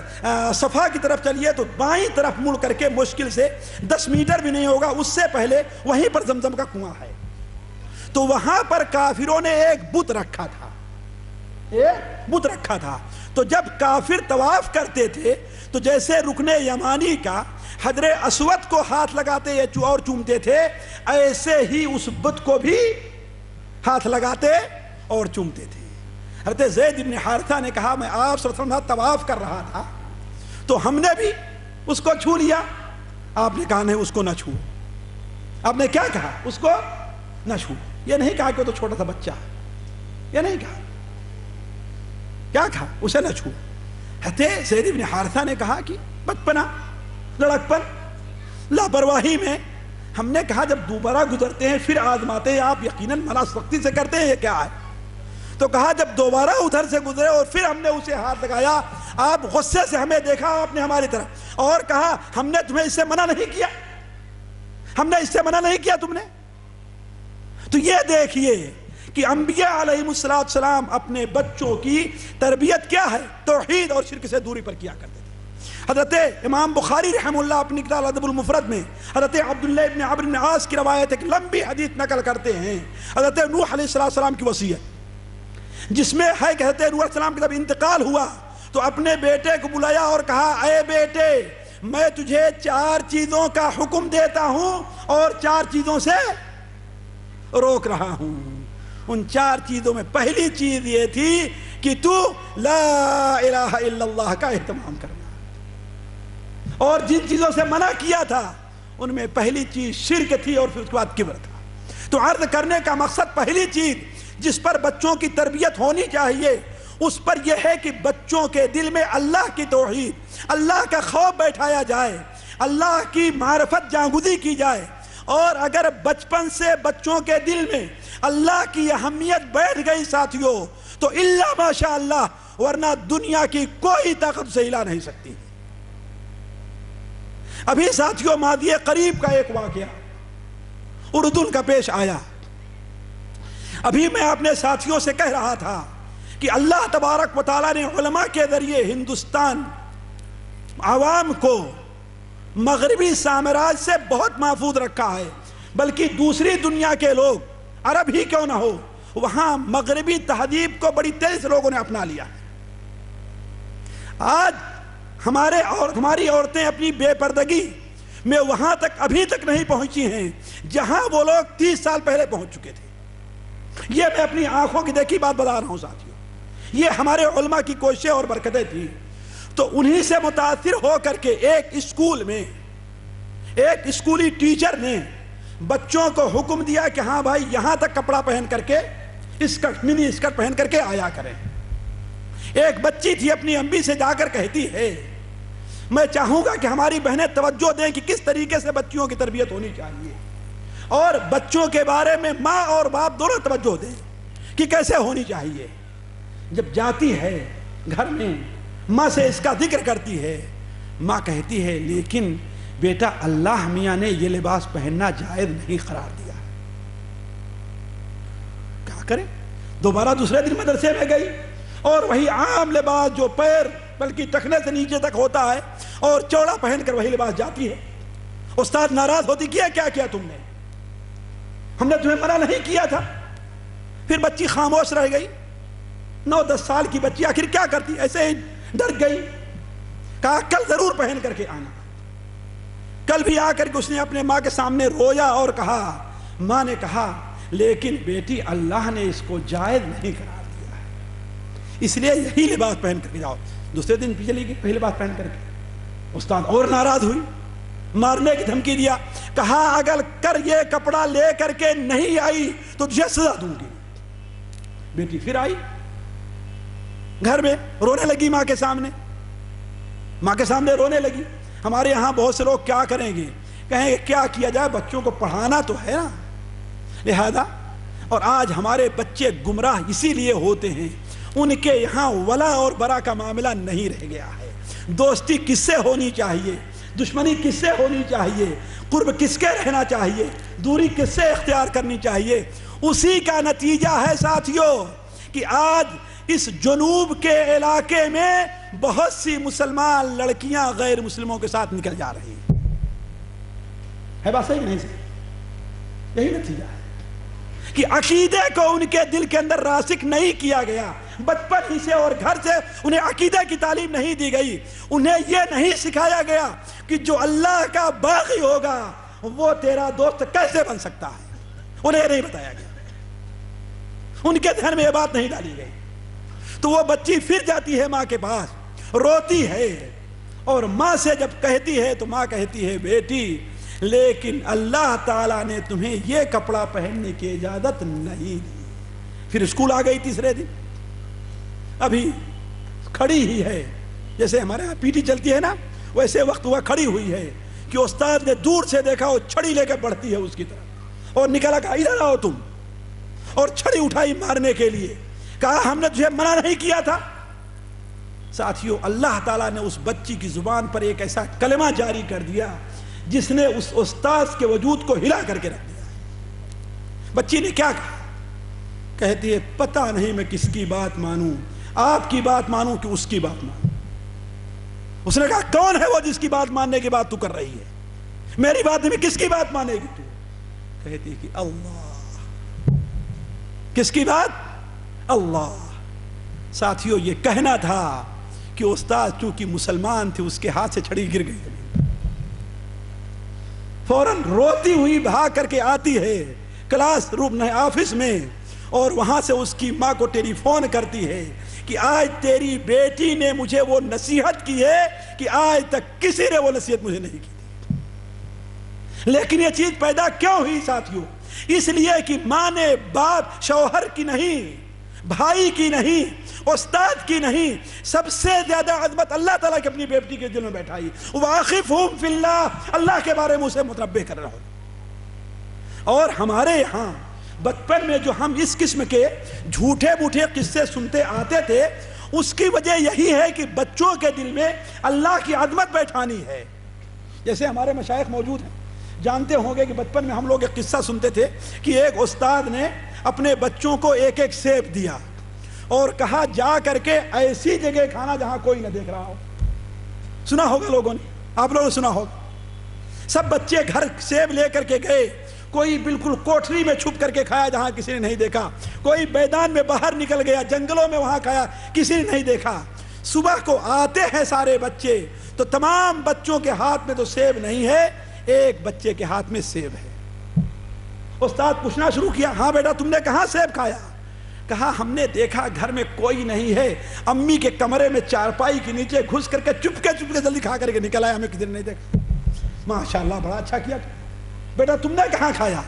صفا کی طرف چلیے تو بائیں طرف مڑ کر کے مشکل سے 10 میٹر بھی نہیں ہوگا، اس سے پہلے وہیں پر زمزم کا کنواں ہے۔ تو وہاں پر کافروں نے ایک بت رکھا تھا، ایک بت رکھا تھا۔ تو جب کافر طواف کرتے تھے تو جیسے رکن یمانی کا حجر اسود کو ہاتھ لگاتے اور چومتے تھے، ایسے ہی اس بت کو بھی ہاتھ لگاتے اور چومتے تھے۔ حضرت زید بن حارثہ نے کہا میں آپ صلی اللہ علیہ وسلم طواف کر رہا تھا تو ہم نے بھی اس کو چھو لیا۔ آپ نے کہا نہیں اس کو نہ چھو۔ آپ نے کیا کہا؟ اس کو نہ چھو۔ یہ نہیں کہا کہ وہ تو چھوٹا سا بچہ، یہ نہیں کہا۔ کیا کہا؟ اسے نہ چھو۔ حضرت زید بن حارثہ نے کہا کہ بچپنا، لڑکپن، لاپرواہی میں ہم نے کہا جب دوبارہ گزرتے ہیں پھر آزماتے ہیں، آپ یقیناً منع سختی سے کرتے ہیں، یہ کیا ہے؟ تو کہا جب دوبارہ ادھر سے گزرے اور پھر ہم نے اسے ہاتھ لگایا، آپ غصے سے ہمیں دیکھا آپ نے ہماری طرف اور کہا ہم نے تمہیں اس سے منع نہیں کیا، ہم نے اس سے منع نہیں کیا تم نے۔ تو یہ دیکھیے کہ انبیاء علیہ السلام اپنے بچوں کی تربیت کیا ہے؟ توحید اور شرک سے دوری پر کیا کرتے تھے۔ حضرت امام بخاری رحمہ اللہ اپنی کتاب الادب المفرد میں حضرت عبداللہ ابن عمرو بن عاص کی روایت ایک لمبی حدیث نقل کرتے ہیں، حضرت نوح علیہ السلام کی وصیت، جس میں ہے کہ حضرت نوح علیہ السلام کا جب انتقال ہوا تو اپنے بیٹے کو بلایا اور کہا اے بیٹے میں تجھے 4 چیزوں کا حکم دیتا ہوں اور 4 چیزوں سے روک رہا ہوں۔ ان 4 چیزوں میں پہلی چیز یہ تھی کہ تو لا الہ الا اللہ کا اہتمام کرنا، اور جن چیزوں سے منع کیا تھا ان میں پہلی چیز شرک تھی اور پھر اس کے بعد کبر تھا۔ تو عرض کرنے کا مقصد پہلی چیز جس پر بچوں کی تربیت ہونی چاہیے اس پر یہ ہے کہ بچوں کے دل میں اللہ کی توحید، اللہ کا خوف بیٹھایا جائے، اللہ کی معرفت جاگزی کی جائے۔ اور اگر بچپن سے بچوں کے دل میں اللہ کی اہمیت بیٹھ گئی ساتھیوں تو الا ماشاء اللہ ورنہ دنیا کی کوئی طاقت اسے ہلا نہیں سکتی. ابھی ساتھیوں ماضی قریب کا ایک واقعہ اردن کا پیش آیا. ابھی میں اپنے ساتھیوں سے کہہ رہا تھا کہ اللہ تبارک و تعالیٰ نے علماء کے ذریعے ہندوستان عوام کو مغربی سامراج سے بہت محفوظ رکھا ہے، بلکہ دوسری دنیا کے لوگ عرب ہی کیوں نہ ہو وہاں مغربی تہذیب کو بڑی تیزی سے لوگوں نے اپنا لیا. آج ہماری عورتیں اپنی بے پردگی میں وہاں تک ابھی تک نہیں پہنچی ہیں جہاں وہ لوگ 30 سال پہلے پہنچ چکے تھے. یہ میں اپنی آنکھوں کی دیکھی بات بتا رہا ہوں ساتھیوں. یہ ہمارے علماء کی کوششیں اور برکتیں تھیں. تو انہی سے متاثر ہو کر کے ایک اسکول میں ایک اسکولی ٹیچر نے بچوں کو حکم دیا کہ ہاں بھائی یہاں تک کپڑا پہن کر کے منی اسکرٹ پہن کر کے آیا کریں. ایک بچی تھی اپنی امی سے جا کر کہتی ہے میں چاہوں گا کہ ہماری بہنیں توجہ دیں کہ کس طریقے سے بچیوں کی تربیت ہونی چاہیے اور بچوں کے بارے میں ماں اور باپ دونوں توجہ دیں کہ کیسے ہونی چاہیے. جب جاتی ہے گھر میں ماں سے اس کا ذکر کرتی ہے. ماں کہتی ہے لیکن بیٹا اللہ میاں نے یہ لباس پہننا جائز نہیں قرار دیا. کیا کریں؟ دوبارہ دوسرے دن مدرسے میں گئی اور وہی عام لباس جو پیر بلکہ ٹخنے سے نیچے تک ہوتا ہے اور چوڑا پہن کر وہی لباس جاتی ہے. استاد ناراض ہوتی کیا کیا تم نے؟ ہم نے تمہیں منع نہیں کیا تھا. پھر بچی خاموش رہ گئی. 9-10 سال کی بچی آخر کیا کرتی؟ ایسے ہی ڈر گئی. کہا کل ضرور پہن کر کے آنا. کل بھی آ کر کے اس نے اپنے ماں کے سامنے رویا اور کہا ماں نے کہا لیکن بیٹی اللہ نے اس کو جائز نہیں قرار دیا ہے اس لیے یہی لباس پہن کر کے جاؤ. دوسرے دن چلی گئی وہی لباس پہن کر کے. استاد اور ناراض ہوئی مارنے کی دھمکی دیا. کہا اگر کر یہ کپڑا لے کر کے نہیں آئی تو تجھے سزا دوں گی. بیٹی پھر آئی گھر میں رونے لگی ماں کے سامنے رونے لگی. ہمارے یہاں بہت سے لوگ کیا کریں گے کہیں گے کیا کیا جائے بچوں کو پڑھانا تو ہے نا لہذا. اور آج ہمارے بچے گمراہ اسی لیے ہوتے ہیں ان کے یہاں ولا اور برا کا معاملہ نہیں رہ گیا ہے. دوستی کس سے ہونی چاہیے, دشمنی کس سے ہونی چاہیے, قرب کس کے رہنا چاہیے, دوری کس سے اختیار کرنی چاہیے. اسی کا نتیجہ ہے ساتھیوں کہ آج اس جنوب کے علاقے میں بہت سی مسلمان لڑکیاں غیر مسلموں کے ساتھ نکل جا رہی ہیں. ہے بات صحیح نہیں صحیح؟ یہی نتیجہ ہے کہ عقیدے کو ان کے دل کے اندر راسخ نہیں کیا گیا. بچپن ہی سے اور گھر سے انہیں عقیدے کی تعلیم نہیں دی گئی. انہیں یہ نہیں سکھایا گیا کہ جو اللہ کا باغی ہوگا وہ تیرا دوست کیسے بن سکتا ہے. انہیں نہیں بتایا گیا, ان کے ذہن میں یہ بات نہیں ڈالی گئی. تو وہ بچی پھر جاتی ہے ماں کے پاس, روتی ہے اور ماں سے جب کہتی ہے تو ماں کہتی ہے بیٹی لیکن اللہ تعالیٰ نے تمہیں یہ کپڑا پہننے کی اجازت نہیں دی. پھر اسکول آ گئی تیسرے دن, ابھی کھڑی ہی ہے جیسے ہمارے یہاں پی ٹی چلتی ہے نا ویسے وقت ہوا کھڑی ہوئی ہے کہ استاد نے دور سے دیکھا وہ چھڑی لے کے بڑھتی ہے اس کی طرف اور نکلا کہا ادھر آؤ تم, اور چھڑی اٹھائی مارنے کے لیے. کہا ہم نے تجھے منع نہیں کیا تھا. ساتھیوں اللہ تعالیٰ نے اس بچی کی زبان پر ایک ایسا کلمہ جاری کر دیا جس نے اس استاذ کے وجود کو ہلا کر کے رکھ دیا. بچی نے کیا کہا؟ کہتی ہے پتہ نہیں میں کس کی بات مانوں, آپ کی بات مانوں کہ اس کی بات مانوں. اس نے کہا کون ہے وہ جس کی بات ماننے کی بات تو کر رہی ہے؟ میری بات میں کس کی بات مانے گی تو؟ کہتی کہ اللہ. کس کی بات؟ اللہ. ساتھیوں یہ کہنا تھا کہ استاد چونکہ مسلمان تھے اس کے ہاتھ سے چھڑی گر گئی. فوراً روتی ہوئی بھاگ کر کے آتی ہے کلاس روم آفس میں اور وہاں سے اس کی ماں کو ٹیلی فون کرتی ہے کہ آج تیری بیٹی نے مجھے وہ نصیحت کی ہے کہ آج تک کسی نے وہ نصیحت مجھے نہیں کی تھی. لیکن یہ چیز پیدا کیوں ہوئی ساتھیوں؟ اس لیے کہ ماں نے باپ شوہر کی نہیں, بھائی کی نہیں, استاد کی نہیں, سب سے زیادہ عظمت اللہ تعالیٰ کی اپنی بیٹی کے دل میں بیٹھائی. واقفہم فی اللہ, اللہ کے بارے میں اسے متنبہ کر رہا ہوں. اور ہمارے یہاں بچپن میں جو ہم اس قسم کے جھوٹے موٹے قصے سنتے آتے تھے اس کی وجہ یہی ہے کہ بچوں کے دل میں اللہ کی عظمت بیٹھانی ہے. جیسے ہمارے مشائخ موجود ہیں, جانتے ہوں گے کہ بچپن میں ہم لوگ ایک قصہ سنتے تھے کہ ایک استاد نے اپنے بچوں کو ایک ایک سیب دیا اور کہا جا کر کے ایسی جگہ کھانا جہاں کوئی نہ دیکھ رہا ہو. سنا ہوگا لوگوں نے, آپ لوگوں نے سنا ہوگا. سب بچے گھر سیب لے کر کے گئے, کوئی بالکل کوٹری میں چھپ کر کے کھایا جہاں کسی نے نہیں دیکھا, کوئی میدان میں باہر نکل گیا, جنگلوں میں وہاں کھایا, کسی نے نہیں دیکھا. صبح کو آتے ہیں سارے بچے تو تمام بچوں کے ہاتھ میں تو سیب نہیں ہے, ایک بچے کے ہاتھ میں سیب ہے. استاد پوچھنا شروع کیا, ہاں بیٹا تم نے کہاں سیب کھایا؟ کہا ہم نے دیکھا گھر میں کوئی نہیں ہے, امی کے کمرے میں چارپائی کے نیچے گھس کر کے چپ کے جلدی کھا کر کے نکل آیا, ہمیں کسی نے نہیں دیکھا. ماشاءاللہ بڑا اچھا کیا. بیٹا تم نے کہاں کھایا؟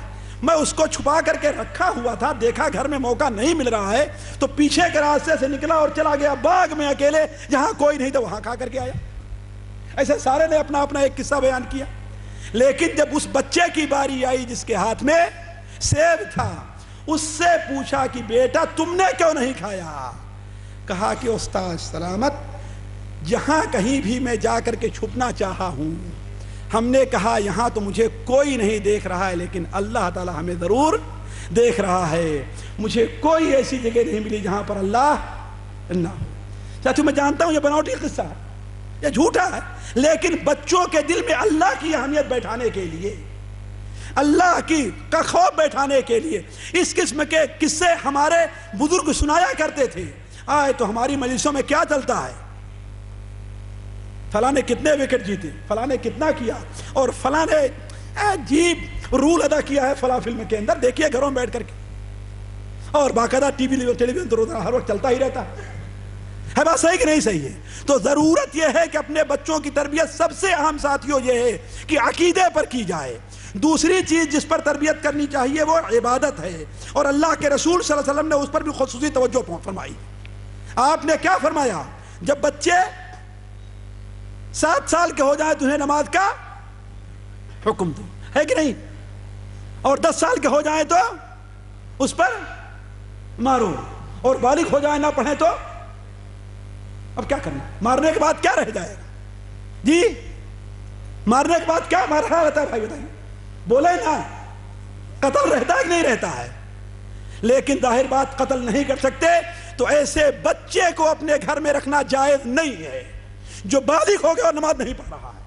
میں اس کو چھپا کر کے رکھا ہوا تھا, دیکھا گھر میں موقع نہیں مل رہا ہے تو پیچھے کے راستے سے نکلا اور چلا گیا باغ میں اکیلے, جہاں کوئی نہیں تھا وہاں کھا کر کے آیا. ایسے سارے نے اپنا اپنا ایک قصہ بیان کیا. لیکن جب اس بچے کی باری آئی جس کے ہاتھ میں سیب تھا, اس سے پوچھا کہ بیٹا تم نے کیوں نہیں کھایا؟ کہا کہ استاد سلامت, جہاں کہیں بھی میں جا کر کے چھپنا چاہا ہوں, ہم نے کہا یہاں تو مجھے کوئی نہیں دیکھ رہا ہے لیکن اللہ تعالی ہمیں ضرور دیکھ رہا ہے. مجھے کوئی ایسی جگہ نہیں ملی جہاں پر اللہ نہ ہو. ساتھیو میں جانتا ہوں یہ بناوٹی قصہ ہے, یہ جھوٹا ہے, لیکن بچوں کے دل میں اللہ کی اہمیت بیٹھانے کے لیے, اللہ کی کا خوف بیٹھانے کے لیے اس قسم کے قصے ہمارے بزرگ سنایا کرتے تھے. آئے تو ہماری مجلسوں میں کیا چلتا ہے, فلاں نے کتنے وکٹ جیتے, فلاں نے کتنا کیا, اور فلاں نے عجیب رول ادا کیا ہے فلاں فلم کے اندر, دیکھیے گھروں میں بیٹھ کر کے, اور باقاعدہ ٹی ویژن تو ہر وقت چلتا ہی رہتا ہے. بات صحیح کہ نہیں صحیح ہے؟ تو ضرورت یہ ہے کہ اپنے بچوں کی تربیت سب سے اہم ساتھیوں یہ ہے کہ عقیدے پر کی جائے. دوسری چیز جس پر تربیت کرنی چاہیے وہ عبادت ہے, اور اللہ کے رسول صلی اللہ علیہ وسلم نے اس پر بھی خصوصی توجہ فرمائی. آپ نے کیا فرمایا؟ جب بچے 7 سال کے ہو جائیں تو انہیں نماز کا حکم دو, ہے کہ نہیں, اور 10 سال کے ہو جائیں تو اس پر مارو, اور بالغ ہو جائیں نہ پڑھیں تو اب کیا کرنا؟ مارنے کے بعد کیا رہ جائے گا جی؟ مارنے کے بعد کیا مارنا رہتا ہے بھائی بتائیے, بولے نا, قتل رہتا ہے کہ نہیں رہتا ہے؟ لیکن ظاہر بات قتل نہیں کر سکتے تو ایسے بچے کو اپنے گھر میں رکھنا جائز نہیں ہے جو بالغ ہو گیا اور نماز نہیں پڑھ رہا ہے.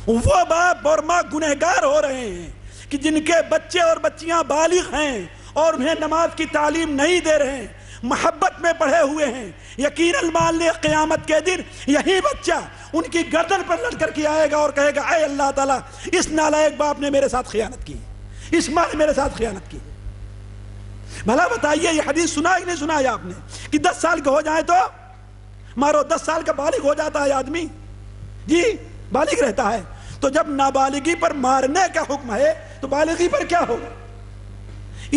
وہ باپ اور ماں گنہگار ہو رہے ہیں کہ جن کے بچے اور بچیاں بالغ ہیں اور انہیں نماز کی تعلیم نہیں دے رہے ہیں, محبت میں پڑھے ہوئے ہیں. یقیناً مان لے قیامت کے دن یہی بچہ ان کی گردن پر لٹ کر کے آئے گا اور کہے گا اے اللہ تعالیٰ اس نالائق باپ نے میرے ساتھ خیانت کی, اس ماں نے میرے ساتھ خیانت کی. بھلا بتائیے یہ حدیث سنا کہ نہیں سنا ہے آپ نے کہ 10 سال کے ہو جائیں تو مارو؟ 10 سال کا بالغ ہو جاتا ہے آدمی جی, بالغ رہتا ہے. تو جب نابالغی پر مارنے کا حکم ہے تو بالغی پر کیا ہوگا؟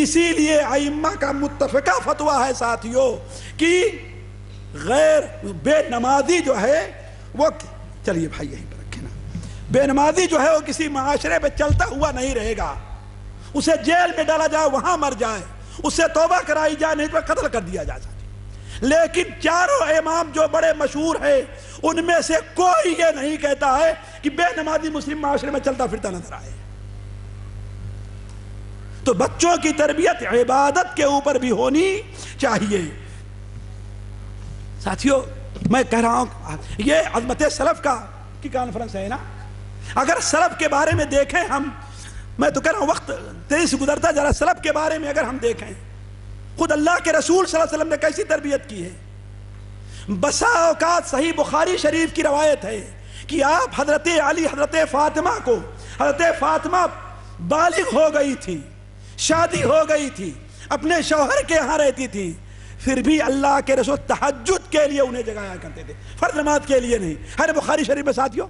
اسی لیے ائمہ کا متفقہ فتویٰ ہے ساتھیوں کہ غیر بے نمازی جو ہے وہ, چلیے بھائی یہیں پر رکھے نا, بے نمازی جو ہے وہ کسی معاشرے پہ چلتا ہوا نہیں رہے گا. اسے جیل میں ڈالا جائے, وہاں مر جائے, اسے توبہ کرائی جائے, نہیں تو قتل کر دیا جائے. لیکن چاروں امام جو بڑے مشہور ہیں ان میں سے کوئی یہ نہیں کہتا ہے کہ بے نمازی مسلم معاشرے میں چلتا پھرتا نظر آئے. تو بچوں کی تربیت عبادت کے اوپر بھی ہونی چاہیے. ساتھیوں میں کہہ رہا ہوں یہ عظمت سلف کی کانفرنس ہے نا, اگر سلف کے بارے میں دیکھیں ہم, میں تو کہہ رہا ہوں وقت تیزی سے گزرتا, ذرا سلف کے بارے میں اگر ہم دیکھیں, خود اللہ کے رسول صلی اللہ علیہ وسلم نے کیسی تربیت کی ہے. بسا اوقات صحیح بخاری شریف کی روایت ہے کہ آپ حضرت علی حضرت فاطمہ کو, حضرت فاطمہ بالغ ہو گئی تھی, شادی ہو گئی تھی, اپنے شوہر کے ہاں رہتی تھی, پھر بھی اللہ کے رسول تہجد کے لیے انہیں جگایا کرتے تھے, فرض نماز کے لیے نہیں. ہے نا بخاری شریف میں ساتھیوں,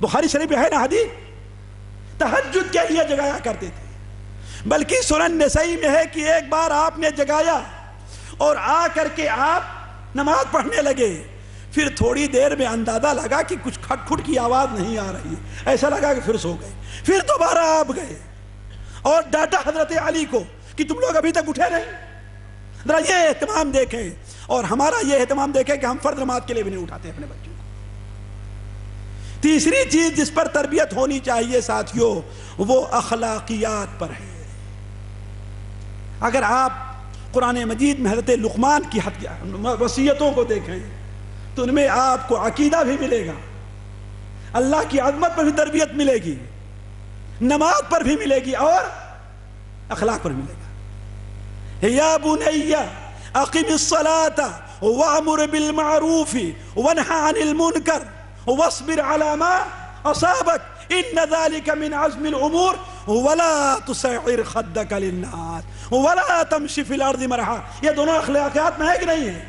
بخاری شریف میں ہے نا حدیث, تہجد کے لیے جگایا کرتے تھے. بلکہ سنن نسائی میں ہے کہ ایک بار آپ نے جگایا اور آ کر کے آپ نماز پڑھنے لگے, پھر تھوڑی دیر میں اندازہ لگا کہ کچھ کھٹ کھٹ کی آواز نہیں آ رہی ہے, ایسا لگا کہ پھر سو گئے. پھر دوبارہ آپ گئے اور ڈانٹا حضرت علی کو کہ تم لوگ ابھی تک اٹھے نہیں. ذرا یہ اہتمام دیکھیں، اور ہمارا یہ اہتمام دیکھیں کہ ہم فرض نماز کے لیے بھی نہیں اٹھاتے اپنے بچوں کو۔ تیسری چیز جس پر تربیت ہونی چاہیے ساتھیوں، وہ اخلاقیات پر ہے۔ اگر آپ قرآن مجید میں حضرت لقمان کی وصیتوں کو دیکھیں تو ان میں آپ کو عقیدہ بھی ملے گا، اللہ کی عظمت پر بھی تربیت ملے گی، نماز پر بھی ملے گی، اور اخلاق پر ملے گا۔ یا بنی اقم الصلاة وامر بالمعروف وانہ عن المنکر واصبر على ما اصابك ان ذلك من عزم الامور ولا تصعر خدك للناس ولا تمشي في الارض مرحا۔ یہ دونوں اخلاقیات میں ہے کہ نہیں ہے؟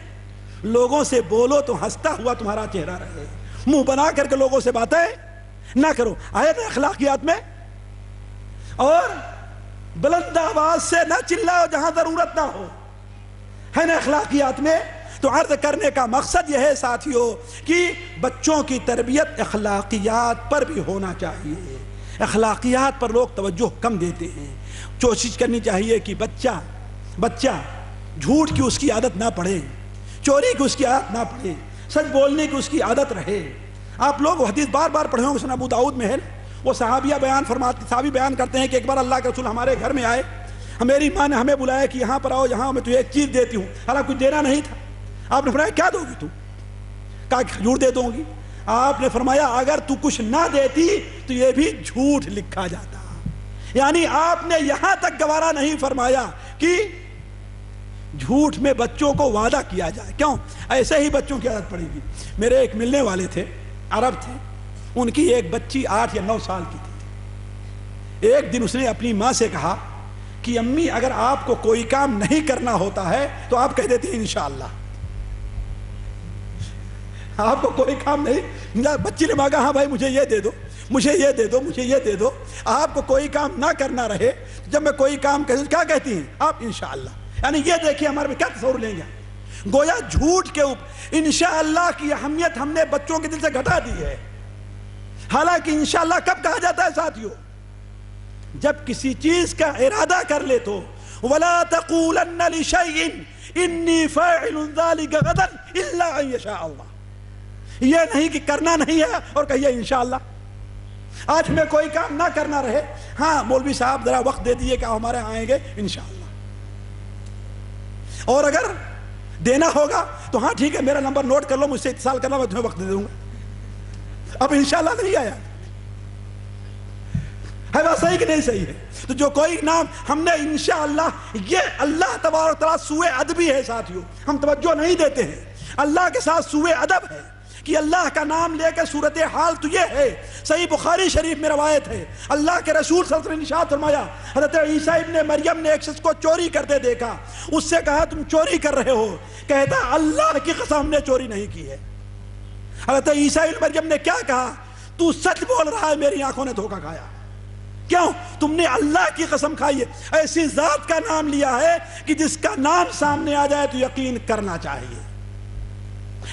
لوگوں سے بولو تو ہنستا ہوا تمہارا چہرہ رہے، منہ بنا کر کے لوگوں سے باتیں نہ کرو، آیت اخلاقیات میں۔ اور بلند آواز سے نہ چلاؤ جہاں ضرورت نہ ہو، ہے نا اخلاقیات میں۔ تو عرض کرنے کا مقصد یہ ہے ساتھیوں کہ بچوں کی تربیت اخلاقیات پر بھی ہونا چاہیے۔ اخلاقیات پر لوگ توجہ کم دیتے ہیں۔ کوشش کرنی چاہیے کہ بچہ جھوٹ کی اس کی عادت نہ پڑے، چوری کی اس کی عادت نہ پڑے، سچ بولنے کی اس کی عادت رہے۔ آپ لوگ حدیث بار بار پڑھے ہوں گے، سنن ابو داؤد میں ہے، وہ صحابی بیان کرتے ہیں کہ ایک بار اللہ کے رسول ہمارے گھر میں آئے، میری ماں نے ہمیں بلایا کہ یہاں پر آؤ، یہاں میں تجھے ایک چیز دیتی ہوں، حالانکہ کچھ دینا نہیں تھا۔ آپ نے فرمایا کیا دو گی؟ کہا کہ کھجور دے دوں گی۔ آپ نے فرمایا اگر تو کچھ نہ دیتی تو یہ بھی جھوٹ لکھا جاتا۔ یعنی آپ نے یہاں تک گوارا نہیں فرمایا کہ جھوٹ میں بچوں کو وعدہ کیا جائے، کیوں؟ ایسے ہی بچوں کی عادت پڑے گی۔ میرے ایک ملنے والے تھے، عرب تھے، ان کی ایک بچی 8 یا 9 سال کی تھی۔ ایک دن اس نے اپنی ماں سے کہا کہ امی اگر آپ کو کوئی کام نہیں کرنا ہوتا ہے تو آپ کہہ دیتی ہیں انشاءاللہ۔ آپ کو کوئی کام نہیں، بچی نے مانگا ہاں بھائی مجھے یہ دے دو، مجھے یہ دے دو، مجھے یہ دے دو، آپ کو کوئی کام نہ کرنا رہے، جب میں کوئی کام کہتی کیا کہتی ہیں آپ؟ انشاءاللہ۔ یعنی یہ دیکھیے ہمارے میں کیا تصور لیں گے، گویا جھوٹ کے اوپر انشاءاللہ کی اہمیت ہم نے بچوں کے دل سے گھٹا دی ہے۔ حالانکہ انشاءاللہ کب کہا جاتا ہے ساتھیوں؟ جب کسی چیز کا ارادہ کر لے تو وَلَا تَقُولَنَّ لِشَيْءٍ إِنِّي فَاعِلٌ ذَلِكَ غَدًا إِلَّا أَن يَشَاءَ اللَّهُ۔ یہ نہیں کہ کرنا نہیں ہے اور کہیے انشاءاللہ۔ آج ہمیں کوئی کام نہ کرنا رہے، ہاں مولوی صاحب ذرا وقت دے دیئے کہ ہمارے آئیں گے انشاءاللہ، اور اگر دینا ہوگا تو ہاں ٹھیک ہے میرا نمبر نوٹ کر لو، مجھ سے اتصال کرنا، میں تمہیں وقت دے دوں گا۔ اب انشاءاللہ نہیں آیا ہے، بات صحیح کہ نہیں صحیح ہے؟ تو جو کوئی نام ہم نے انشاءاللہ، یہ اللہ تبارک تعالیٰ سوء ادبی ہے ساتھیوں، ہم توجہ نہیں دیتے ہیں۔ اللہ کے ساتھ سوء ادب ہے کہ اللہ کا نام لے کے صورتحال تو یہ ہے، صحیح بخاری شریف میں روایت ہے، اللہ کے رسول صلی اللہ علیہ وسلم نے ارشاد فرمایا، حضرت عیسیٰ ابن مریم نے ایک شخص کو چوری کرتے دیکھا، اس سے کہا تم چوری کر رہے ہو؟ کہتا اللہ کی قسم ہم نے چوری نہیں کی ہے۔ حضرت عیسیٰ ابن مریم نے کیا کہا؟ تو سچ بول رہا ہے، میری آنکھوں نے دھوکہ کھایا۔ کیوں؟ تم نے اللہ کی قسم کھائی ہے، ایسی ذات کا نام لیا ہے کہ جس کا نام سامنے آ جائے تو یقین کرنا چاہیے۔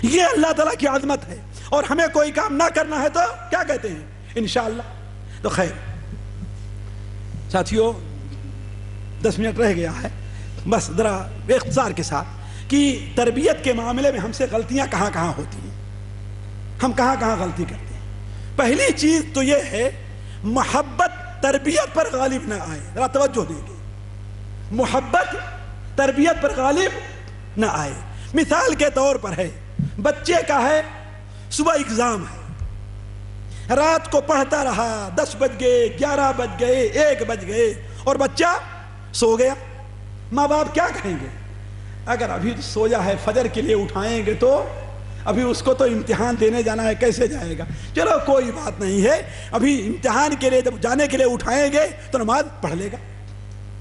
یہ اللہ تعالیٰ کی عظمت ہے، اور ہمیں کوئی کام نہ کرنا ہے تو کیا کہتے ہیں؟ انشاءاللہ۔ تو خیر ساتھیوں 10 منٹ رہ گیا ہے، بس ذرا اختصار کے ساتھ کہ تربیت کے معاملے میں ہم سے غلطیاں کہاں کہاں ہوتی ہیں، ہم کہاں کہاں غلطی کرتے ہیں۔ پہلی چیز تو یہ ہے محبت تربیت پر غالب نہ آئے، ذرا توجہ دیں گے، محبت تربیت پر غالب نہ آئے۔ مثال کے طور پر ہے، بچے کا ہے صبح اگزام ہے، رات کو پڑھتا رہا، 10 بج گئے، 11 بج گئے، 1 بج گئے، اور بچہ سو گیا۔ ماں باپ کیا کہیں گے؟ اگر ابھی سویا ہے، فجر کے لیے اٹھائیں گے تو ابھی اس کو تو امتحان دینے جانا ہے، کیسے جائے گا؟ چلو کوئی بات نہیں ہے، ابھی امتحان کے لیے جب جانے کے لیے اٹھائیں گے تو نماز پڑھ لے گا،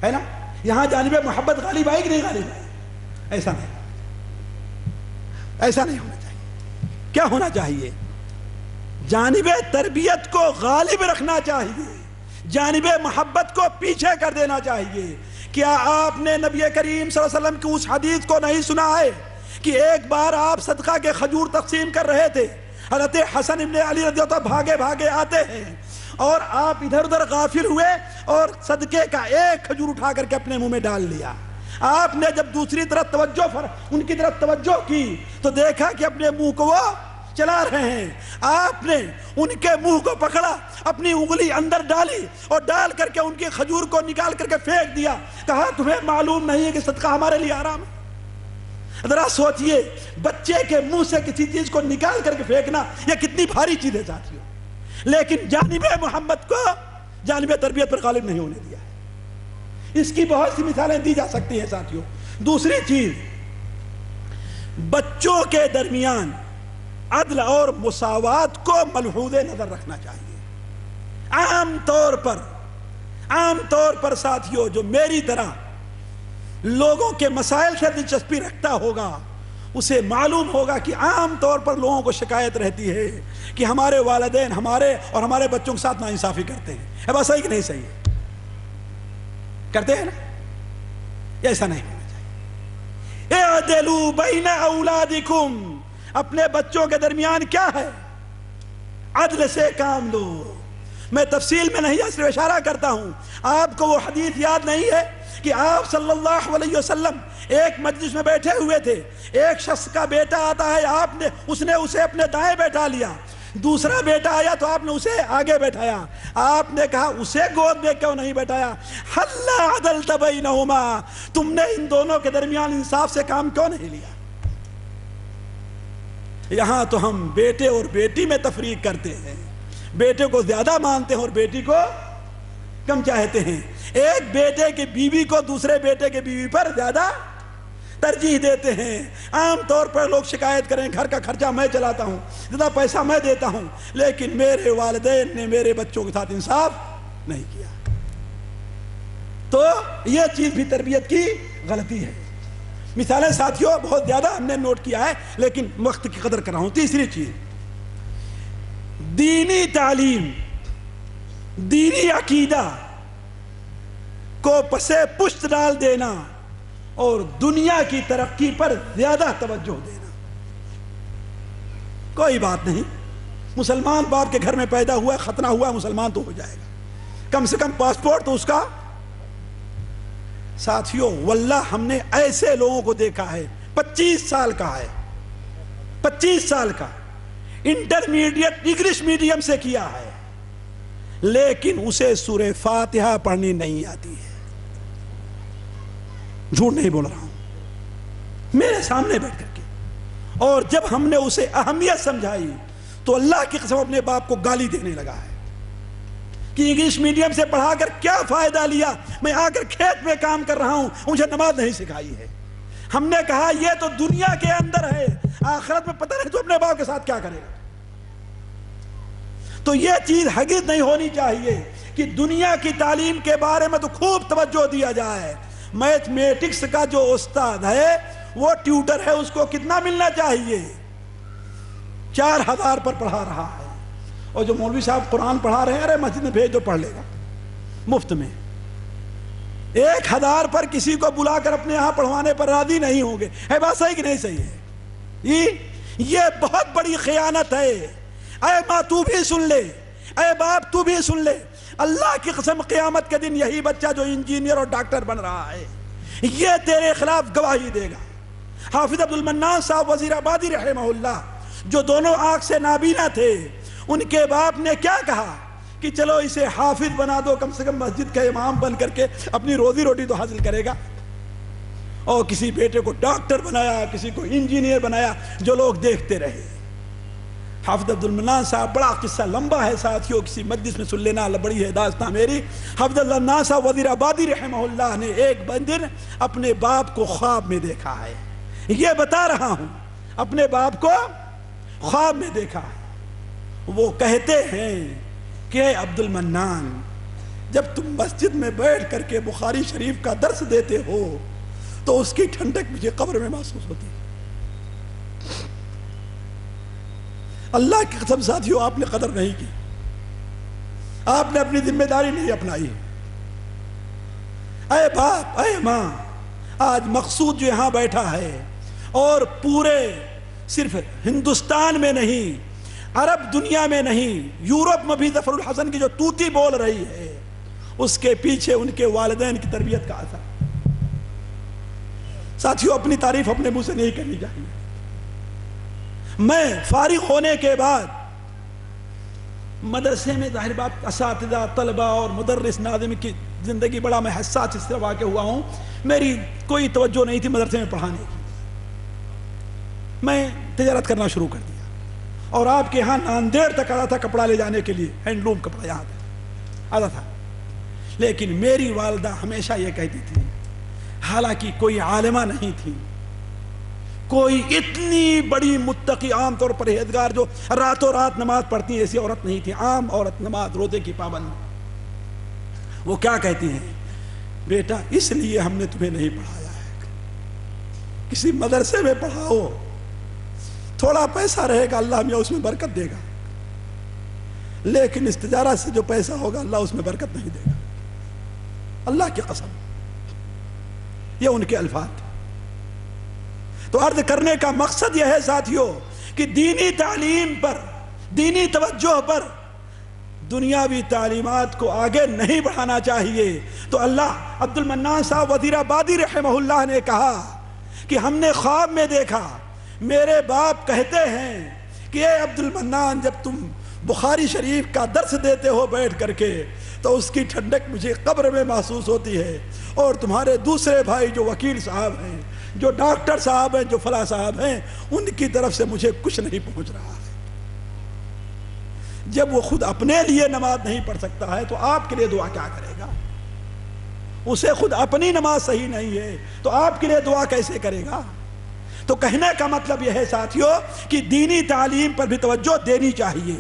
ہے نا؟ یہاں جانب محبت غالب آئے کہ نہیں غالب آئے؟ ایسا نہیں، ایسا نہیں ہونا چاہیے۔ کیا ہونا چاہیے؟ جانب تربیت کو غالب رکھنا چاہیے، جانب محبت کو پیچھے کر دینا چاہیے۔ کیا آپ نے نبی کریم صلی اللہ علیہ وسلم کی اس حدیث کو نہیں سنا ہے کہ ایک بار آپ صدقہ کے کھجور تقسیم کر رہے تھے، حضرت حسن ابن علی رضی اللہ عنہ بھاگے بھاگے آتے ہیں اور آپ ادھر ادھر غافل ہوئے اور صدقے کا ایک کھجور اٹھا کر کے اپنے منہ میں ڈال لیا۔ آپ نے جب دوسری طرف ان کی طرف توجہ کی تو دیکھا کہ اپنے منہ کو وہ چلا رہے ہیں. آپ نے ان کے منہ کو پکڑا, اپنی انگلی اندر ڈالی اور ڈال کر کے ان کی کھجور کو نکال کر کے پھینک دیا. کہا تمہیں معلوم نہیں ہے کہ صدقہ ہمارے لیے حرام ہے؟ ذرا سوچئے, بچے کے منہ سے کسی چیز کو نکال کر کے پھینکنا یہ کتنی بھاری چیز ہے ساتھیوں. لیکن جانب محمد کو جانب تربیت پر غالب نہیں ہونے دیا. اس کی بہت سی مثالیں دی جا سکتی ہیں ساتھیوں. دوسری چیز, بچوں کے درمیان عدل اور مساوات کو ملحوظ نظر رکھنا چاہیے. عام طور پر ساتھیوں جو میری طرح لوگوں کے مسائل سے دلچسپی رکھتا ہوگا اسے معلوم ہوگا کہ عام طور پر لوگوں کو شکایت رہتی ہے کہ ہمارے والدین ہمارے بچوں کے ساتھ ناانصافی کرتے ہیں. ہے بات صحیح کہ نہیں صحیح ہے؟ کرتے ہیں نا؟ ایسا نہیں ہونا چاہیے. اعدلوا بین اولادکم, اپنے بچوں کے درمیان کیا ہے؟ عدل سے کام لو. میں تفصیل میں نہیں صرف اشارہ کرتا ہوں. آپ کو وہ حدیث یاد نہیں ہے کہ آپ صلی اللہ علیہ وسلم ایک مجلس میں بیٹھے ہوئے تھے, ایک شخص کا بیٹا آتا ہے, اس نے اسے اپنے دائیں بیٹھا لیا. دوسرا بیٹا آیا تو آپ نے اسے آگے بیٹھایا. آپ نے کہا اسے گود میں کیوں نہیں بیٹھایا؟ حل عدلت بینہما, تم نے ان دونوں کے درمیان انصاف سے کام کیوں نہیں لیا؟ یہاں تو ہم بیٹے اور بیٹی میں تفریق کرتے ہیں, بیٹے کو زیادہ مانتے ہیں اور بیٹی کو کم چاہتے ہیں. ایک بیٹے کی بیوی کو دوسرے بیٹے کی بیوی پر زیادہ ترجیح دیتے ہیں. عام طور پر لوگ شکایت کریں گھر کا خرچہ میں چلاتا ہوں, اتنا پیسہ میں دیتا ہوں, لیکن میرے والدین نے میرے بچوں کے ساتھ انصاف نہیں کیا. تو یہ چیز بھی تربیت کی غلطی ہے. مثالیں ساتھیوں بہت زیادہ ہم نے نوٹ کیا ہے لیکن وقت کی قدر کر رہا ہوں. تیسری چیز, دینی تعلیم, دینی عقیدہ کو پسے پشت ڈال دینا اور دنیا کی ترقی پر زیادہ توجہ دینا. کوئی بات نہیں, مسلمان باپ کے گھر میں پیدا ہوا, ختنہ ہوا, مسلمان تو ہو جائے گا, کم سے کم پاسپورٹ تو اس کا. ساتھیوں واللہ ہم نے ایسے لوگوں کو دیکھا ہے, 25 سال کا ہے, 25 سال کا, انٹرمیڈیٹ انگلش میڈیم سے کیا ہے, لیکن اسے سورہ فاتحہ پڑھنی نہیں آتی ہے. جھوٹ نہیں بول رہا ہوں, میرے سامنے بیٹھ کر کے. اور جب ہم نے اسے اہمیت سمجھائی تو اللہ کی قسم اپنے باپ کو گالی دینے لگا ہے کہ انگلش میڈیم سے پڑھا کر کیا فائدہ لیا, میں آ کر کھیت میں کام کر رہا ہوں, مجھے نماز نہیں سکھائی ہے. ہم نے کہا یہ تو دنیا کے اندر ہے, آخرت میں پتہ نہیں تو اپنے باپ کے ساتھ کیا کرے گا. تو یہ چیز ہرگز نہیں ہونی چاہیے کہ دنیا کی تعلیم کے بارے میں تو خوب توجہ دیا جائے. میتھمیٹکس کا جو استاد ہے وہ ٹیوٹر ہے, اس کو کتنا ملنا چاہیے؟ 4000 پر پڑھا رہا ہے. اور جو مولوی صاحب قرآن پڑھا رہے ہیں, ارے مسجد میں بھیج دو پڑھ لے گا مفت میں. 1000 پر کسی کو بلا کر اپنے یہاں پڑھوانے پر راضی نہیں ہوں گے. ہے بات صحیح کہ نہیں صحیح ہے؟ یہ بہت بڑی خیانت ہے. اے ماں تو بھی سن لے, اے باپ تو بھی سن لے, اللہ کی قسم قیامت کے دن یہی بچہ جو انجینئر اور ڈاکٹر بن رہا ہے یہ تیرے خلاف گواہی دے گا. حافظ عبد المنان صاحب وزیر آبادی رحمہ اللہ, جو دونوں آنکھ سے نابینا تھے, ان کے باپ نے کیا کہا کہ چلو اسے حافظ بنا دو, کم سے کم مسجد کا امام بن کر کے اپنی روزی روٹی تو حاصل کرے گا. اور کسی بیٹے کو ڈاکٹر بنایا, کسی کو انجینئر بنایا, جو لوگ دیکھتے رہے. حافظ عبد المنان صاحب, بڑا قصہ لمبا ہے ساتھیوں, کسی مجلس میں سن لینا, بڑی ہے داستان میری. حافظ عبد المنان صاحب وزیر آبادی رحمہ اللہ نے ایک دن اپنے باپ کو خواب میں دیکھا ہے. یہ بتا رہا ہوں, اپنے باپ کو خواب میں دیکھا ہے. وہ کہتے ہیں کہ اے عبد المنان, جب تم مسجد میں بیٹھ کر کے بخاری شریف کا درس دیتے ہو تو اس کی ٹھنڈک مجھے قبر میں محسوس ہوتی ہے. اللہ کی قسم ساتھیوں, آپ نے قدر نہیں کی, آپ نے اپنی ذمہ داری نہیں اپنائی. اے باپ, اے ماں, آج مقصود جو یہاں بیٹھا ہے اور پورے صرف ہندوستان میں نہیں, عرب دنیا میں نہیں, یورپ میں بھی ظفر الحسن کی جو توتی بول رہی ہے, اس کے پیچھے ان کے والدین کی تربیت کا اثر. ساتھیوں اپنی تعریف اپنے منہ سے نہیں کرنی چاہیے. میں فارغ ہونے کے بعد مدرسے میں ظاہر بات اساتذہ طلبہ اور مدرس ناظم کی زندگی بڑا میں حساس اس طرح واقع ہوا ہوں. میری کوئی توجہ نہیں تھی مدرسے میں پڑھانے کی. میں تجارت کرنا شروع کر دیا اور آپ کے یہاں ناندیڑ تک آتا تھا کپڑا لے جانے کے لیے. ہینڈلوم کپڑا یہاں تک آتا تھا. لیکن میری والدہ ہمیشہ یہ کہتی تھی, حالانکہ کوئی عالمہ نہیں تھی, کوئی اتنی بڑی متقی عام طور پر پرہیزگار جو راتوں رات نماز پڑھتی ایسی عورت نہیں تھی, عام عورت نماز روزے کی پابند. وہ کیا کہتی ہیں, بیٹا اس لیے ہم نے تمہیں نہیں پڑھایا ہے, کسی مدرسے میں پڑھاؤ, تھوڑا پیسہ رہے گا اللہ میاں اس میں برکت دے گا, لیکن اس تجارت سے جو پیسہ ہوگا اللہ اس میں برکت نہیں دے گا. اللہ کی قسم, یہ ان کے الفاظ تھے. تو عرض کرنے کا مقصد یہ ہے ساتھیوں کہ دینی تعلیم پر, دینی توجہ پر دنیاوی تعلیمات کو آگے نہیں بڑھانا چاہیے. تو اللہ عبد المنان صاحب وزیر آبادی رحمہ اللہ نے کہا کہ ہم نے خواب میں دیکھا, میرے باپ کہتے ہیں کہ اے عبد المنان جب تم بخاری شریف کا درس دیتے ہو بیٹھ کر کے تو اس کی ٹھنڈک مجھے قبر میں محسوس ہوتی ہے, اور تمہارے دوسرے بھائی جو وکیل صاحب ہیں, جو ڈاکٹر صاحب ہیں, جو فلاں صاحب ہیں, ان کی طرف سے مجھے کچھ نہیں پہنچ رہا ہے. جب وہ خود اپنے لیے نماز نہیں پڑھ سکتا ہے تو آپ کے لیے دعا کیا کرے گا؟ اسے خود اپنی نماز صحیح نہیں ہے تو آپ کے لیے دعا کیسے کرے گا؟ تو کہنے کا مطلب یہ ہے ساتھیوں کہ دینی تعلیم پر بھی توجہ دینی چاہیے.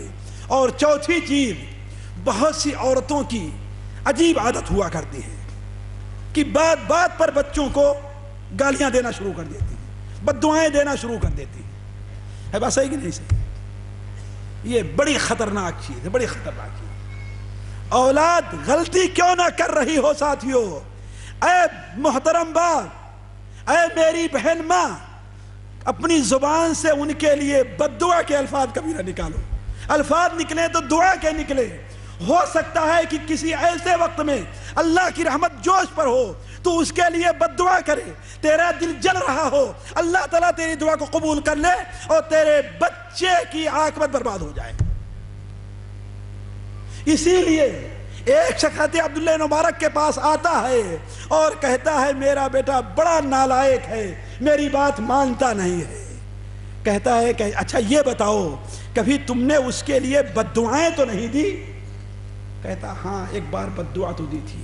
اور چوتھی چیز, بہت سی عورتوں کی عجیب عادت ہوا کرتی ہے کہ بات بات پر بچوں کو گالیاں دینا شروع کر دیتی ہیں, بد دعائیں دینا شروع کر دیتی ہیں. ہے بات صحیح کہ نہیں صحیح؟ یہ بڑی خطرناک چیز ہے, بڑی خطرناک چیز. اولاد غلطی کیوں نہ کر رہی ہو ساتھیوں, اے محترم باپ, اے میری بہن ماں, اپنی زبان سے ان کے لیے بد دعا کے الفاظ کبھی نہ نکالو. الفاظ نکلے تو دعا کے نکلے. ہو سکتا ہے کہ کسی ایسے وقت میں اللہ کی رحمت جوش پر ہو تو اس کے لیے بد دعا کرے, تیرا دل جل رہا ہو, اللہ تعالیٰ تیری دعا کو قبول کر لے اور تیرے بچے کی عاقبت برباد ہو جائے. اسی لیے ایک شخص عبداللہ مبارک کے پاس آتا ہے اور کہتا ہے میرا بیٹا بڑا نالائق ہے, میری بات مانتا نہیں ہے. کہتا ہے کہ اچھا یہ بتاؤ کبھی تم نے اس کے لیے بد دعائیں تو نہیں دی؟ کہتا ہاں ایک بار بد دعا تو دی تھی.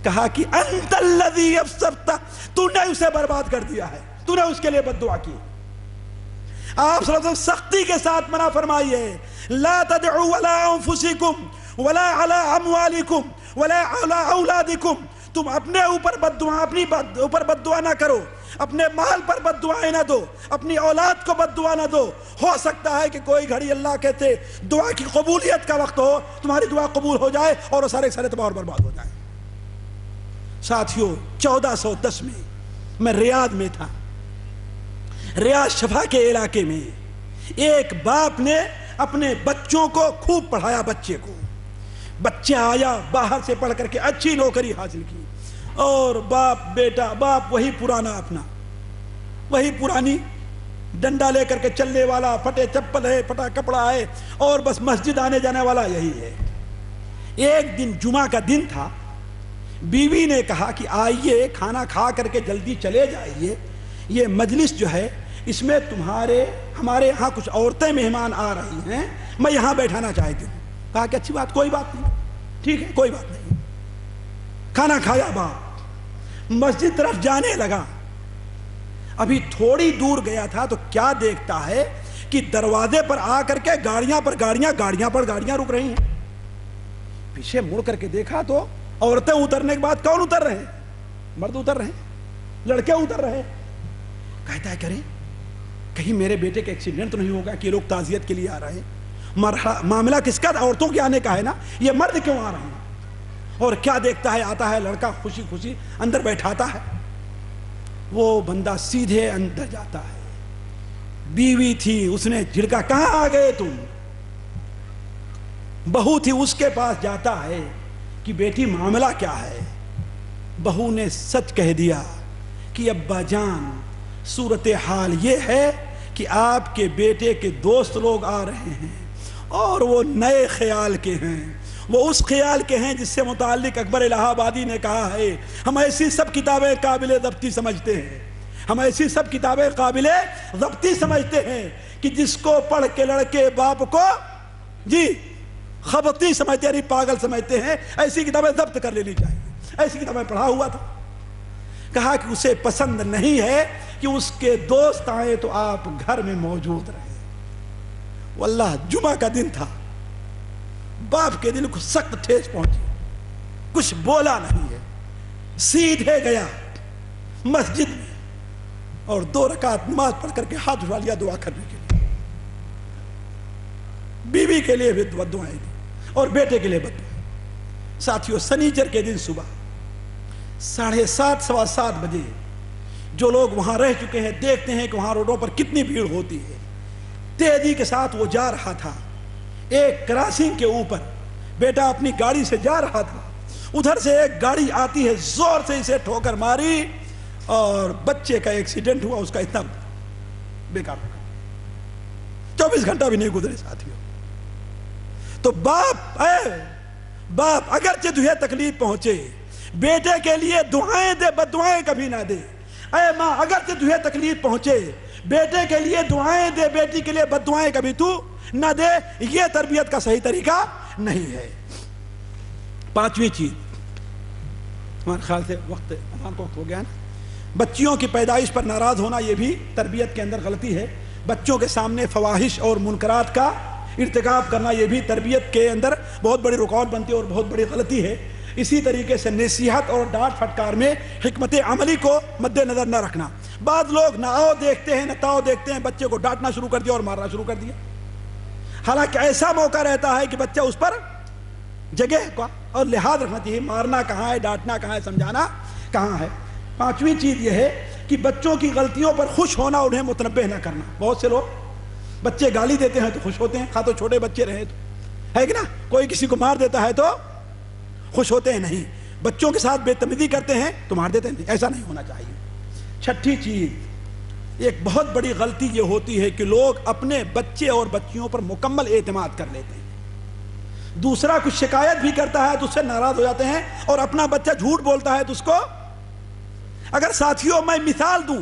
کہا کہ انت الذی افسدت, تو نے اسے برباد کر دیا ہے, تو نے اس کے لیے بد دعا کی. آپ صلی اللہ علیہ وسلم سختی کے ساتھ منع فرمائیے, لا تدعوا علی انفسکم ولا علی اموالکم ولا علی اولادکم. تم اپنے اوپر بد دعا, اپنی اوپر بد دعا نہ کرو, اپنے مال پر بد دعائیں نہ دو, اپنی اولاد کو بد دعا نہ دو. ہو سکتا ہے کہ کوئی گھڑی اللہ کہتے دعا کی قبولیت کا وقت ہو, تمہاری دعا قبول ہو جائے اور وہ سارے سارے تباہ اور برباد ہو جائیں. ساتھیوں 1410 میں ریاض میں تھا, ریاض شفا کے علاقے میں. ایک باپ نے اپنے بچوں کو خوب پڑھایا. بچے کو, بچہ آیا باہر سے پڑھ کر کے اچھی نوکری حاصل کی, اور باپ وہی پرانا, اپنا وہی پرانی ڈنڈا لے کر کے چلنے والا, پھٹے چپل ہے, پھٹا کپڑا ہے, اور بس مسجد آنے جانے والا یہی ہے. ایک دن جمعہ کا دن تھا, بیوی نے کہا کہ آئیے کھانا کھا کر کے جلدی چلے جائیے, یہ مجلس جو ہے اس میں ہمارے یہاں کچھ عورتیں مہمان آ رہی ہیں, میں یہاں بیٹھانا چاہتی ہوں. کہا کہ اچھی بات, کوئی بات نہیں, ٹھیک ہے کوئی بات نہیں. کھانا کھایا, باپ مسجد طرف جانے لگا. ابھی تھوڑی دور گیا تھا تو کیا دیکھتا ہے کہ دروازے پر آ کر کے گاڑیاں پر گاڑیاں رک رہی ہیں. پیچھے مڑ کر کے دیکھا تو عورتیں اترنے کے بعد کون اتر رہے ہیں؟ مرد اتر رہے ہیں, لڑکے اتر رہے ہیں. کہتا ہے کرے کہیں میرے بیٹے کا ایکسیڈنٹ تو نہیں ہوگا کہ یہ لوگ تعزیت کے لیے آ رہے ہیں. معاملہ کس کا؟ عورتوں کے آنے کا ہے نا, یہ مرد کیوں آ رہے ہیں؟ اور کیا دیکھتا ہے, آتا ہے لڑکا خوشی خوشی اندر بیٹھاتا ہے. وہ بندہ سیدھے اندر جاتا ہے. بیوی تھی, اس نے جھڑکا, کہاں آ گئے تم؟ بہو تھی, اس کے پاس جاتا ہے کہ بیٹی معاملہ کیا ہے؟ بہو نے سچ کہہ دیا کہ ابا جان صورتحال یہ ہے کہ آپ کے بیٹے کے دوست لوگ آ رہے ہیں اور وہ نئے خیال کے ہیں، وہ اس خیال کے ہیں جس سے متعلق اکبر الہ آبادی نے کہا ہے ہم ایسی سب کتابیں قابل ضبطی سمجھتے ہیں، ہم ایسی سب کتابیں قابل ضبطی سمجھتے ہیں کہ جس کو پڑھ کے لڑکے باپ کو جی خبطی سمجھتے ہیں، پاگل سمجھتے ہیں، ایسی کتابیں ضبط کر لینی چاہیے۔ ایسی کتابیں پڑھا ہوا تھا، کہا کہ اسے پسند نہیں ہے کہ اس کے دوست آئے تو آپ گھر میں موجود رہیں۔ واللہ جمعہ کا دن تھا، باپ کے دل کو سخت ٹھیس پہنچی، کچھ بولا نہیں ہے، سیدھے گیا مسجد میں اور 2 رکعت نماز پڑھ کر کے ہاتھ اٹھا لیا دعا کرنے کے لیے، بیوی کے لیے بھی دعائیں دی اور بیٹے کے لیے بدعائیں۔ ساتھیوں سنیچر کے دن صبح 7:30 سوا 7 بجے جو لوگ وہاں رہ چکے ہیں دیکھتے ہیں کہ وہاں روڈوں پر کتنی بھیڑ ہوتی ہے، تیزی کے ساتھ وہ جا رہا تھا، ایک کراسنگ کے اوپر بیٹا اپنی گاڑی سے جا رہا تھا، ادھر سے ایک گاڑی آتی ہے زور سے اسے ٹھوکر ماری اور بچے کا ایکسیڈنٹ ہوا، اس کا اتنا بیکار ہو گیا، 24 گھنٹہ بھی نہیں گزرے ساتھیوں۔ تو باپ اگرچہ تجھے تکلیف پہنچے بیٹے کے لیے دعائیں دے، بددعائیں کبھی نہ دے۔ اے ماں اگرچہ تجھے تکلیف پہنچے بیٹے کے لیے دعائیں دے، بیٹی کے لیے بددعائیں کبھی تو نہ دے، یہ تربیت کا صحیح طریقہ نہیں ہے۔ 5ویں چیز، ہمارے خیال سے وقت ہو گیا نا، بچیوں کی پیدائش پر ناراض ہونا یہ بھی تربیت کے اندر غلطی ہے۔ بچوں کے سامنے فواحش اور منکرات کا ارتکاب کرنا یہ بھی تربیت کے اندر بہت بڑی رکاوٹ بنتی ہے اور بہت بڑی غلطی ہے۔ اسی طریقے سے نصیحت اور ڈانٹ پھٹکار میں حکمت عملی کو مد نظر نہ رکھنا۔ بعض لوگ نہ آؤ دیکھتے ہیں نہ تاؤ دیکھتے ہیں، بچے کو ڈانٹنا شروع کر دیا اور مارنا شروع کر دیا، حالانکہ ایسا موقع رہتا ہے کہ بچہ اس پر جگہ کا اور لحاظ رکھنا چاہیے، مارنا کہاں ہے، ڈانٹنا کہاں ہے، سمجھانا کہاں ہے۔ 5ویں چیز یہ ہے کہ بچوں کی غلطیوں پر خوش ہونا، انہیں متنبہ نہ کرنا۔ بہت سے لوگ بچے گالی دیتے ہیں تو خوش ہوتے ہیں، خاص تو چھوٹے بچے رہے تو ہے کہ نا، کوئی کسی کو مار دیتا ہے تو خوش ہوتے ہیں، نہیں، بچوں کے ساتھ بے تمیزی کرتے ہیں تو مار دیتے ہیں، ایسا نہیں ہونا چاہیے۔ 6ٹھی چیز، ایک بہت بڑی غلطی یہ ہوتی ہے کہ لوگ اپنے بچے اور بچیوں پر مکمل اعتماد کر لیتے ہیں، دوسرا کچھ شکایت بھی کرتا ہے تو اس سے ناراض ہو جاتے ہیں، اور اپنا بچہ جھوٹ بولتا ہے تو اس کو، اگر ساتھیوں میں مثال دوں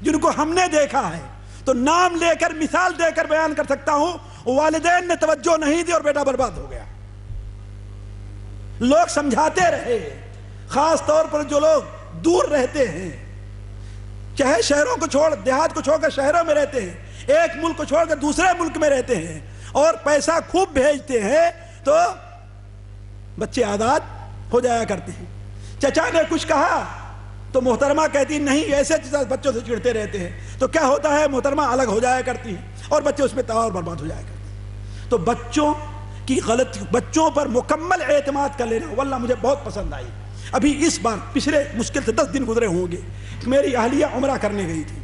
جن کو ہم نے دیکھا ہے تو نام لے کر مثال دے کر بیان کر سکتا ہوں، والدین نے توجہ نہیں دی اور بیٹا برباد ہو گیا۔ لوگ سمجھاتے رہے، خاص طور پر جو لوگ دور رہتے ہیں، چاہے شہروں کو چھوڑ دیہات کو چھوڑ کر شہروں میں رہتے ہیں، ایک ملک کو چھوڑ کر دوسرے ملک میں رہتے ہیں اور پیسہ خوب بھیجتے ہیں، تو بچے آزاد ہو جایا کرتے ہیں۔ چچا نے کچھ کہا تو محترمہ کہتی نہیں، ایسے بچوں سے چڑھتے رہتے ہیں، تو کیا ہوتا ہے، محترمہ الگ ہو جایا کرتی ہیں اور بچے اس میں اور برباد ہو جایا کرتے ہیں۔ تو بچوں کی غلطی، بچوں پر مکمل اعتماد کر لینا واللہ مجھے بہت پسند آئی۔ ابھی اس بار پچھلے مشکل سے 10 دن گزرے ہوں گے، میری اہلیہ عمرہ کرنے گئی تھی،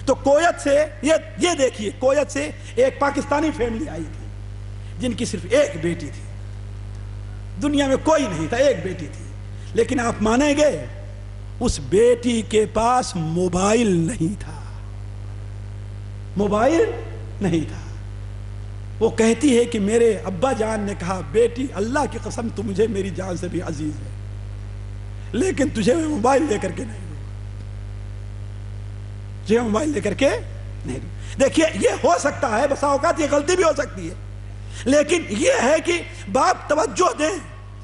تو کویت سے یہ دیکھیے، کویت سے ایک پاکستانی فیملی آئی تھی جن کی صرف ایک بیٹی تھی، دنیا میں کوئی نہیں تھا، ایک بیٹی تھی، لیکن آپ مانیں گے اس بیٹی کے پاس موبائل نہیں تھا، موبائل نہیں تھا۔ وہ کہتی ہے کہ میرے ابا جان نے کہا بیٹی اللہ کی قسم تو مجھے میری جان سے بھی عزیز ہے، لیکن تجھے میں موبائل لے کر کے نہیں دوں، تجھے موبائل لے کر کے نہیں دوں۔ دیکھیے یہ ہو سکتا ہے، بسا اوقات یہ غلطی بھی ہو سکتی ہے، لیکن یہ ہے کہ باپ توجہ دیں،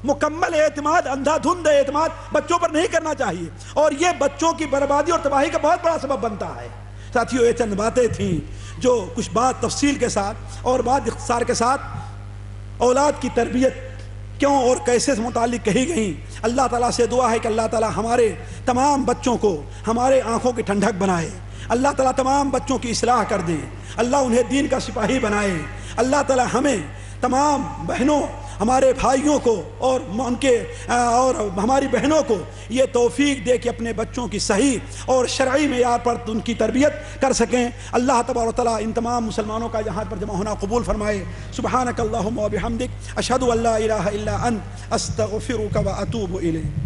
مکمل اعتماد، اندھا دھند اعتماد بچوں پر نہیں کرنا چاہیے، اور یہ بچوں کی بربادی اور تباہی کا بہت بڑا سبب بنتا ہے۔ ساتھیوں یہ چند باتیں تھیں جو کچھ بات تفصیل کے ساتھ اور بات اختصار کے ساتھ اولاد کی تربیت کیوں اور کیسے سے متعلق کہی گئیں۔ اللہ تعالیٰ سے دعا ہے کہ اللہ تعالیٰ ہمارے تمام بچوں کو ہمارے آنکھوں کی ٹھنڈک بنائے، اللہ تعالیٰ تمام بچوں کی اصلاح کر دے، اللہ انہیں دین کا سپاہی بنائے، اللہ تعالیٰ ہمیں تمام بہنوں، ہمارے بھائیوں کو اور ان کے اور ہماری بہنوں کو یہ توفیق دے کہ اپنے بچوں کی صحیح اور شرعی معیار پر ان کی تربیت کر سکیں۔ اللہ تبارک و تعالیٰ ان تمام مسلمانوں کا یہاں پر جمع ہونا قبول فرمائے۔ سبحانک اللہم و بحمدک، اشہد ان لا الہ الا انت، استغفرک و اتوب الیک۔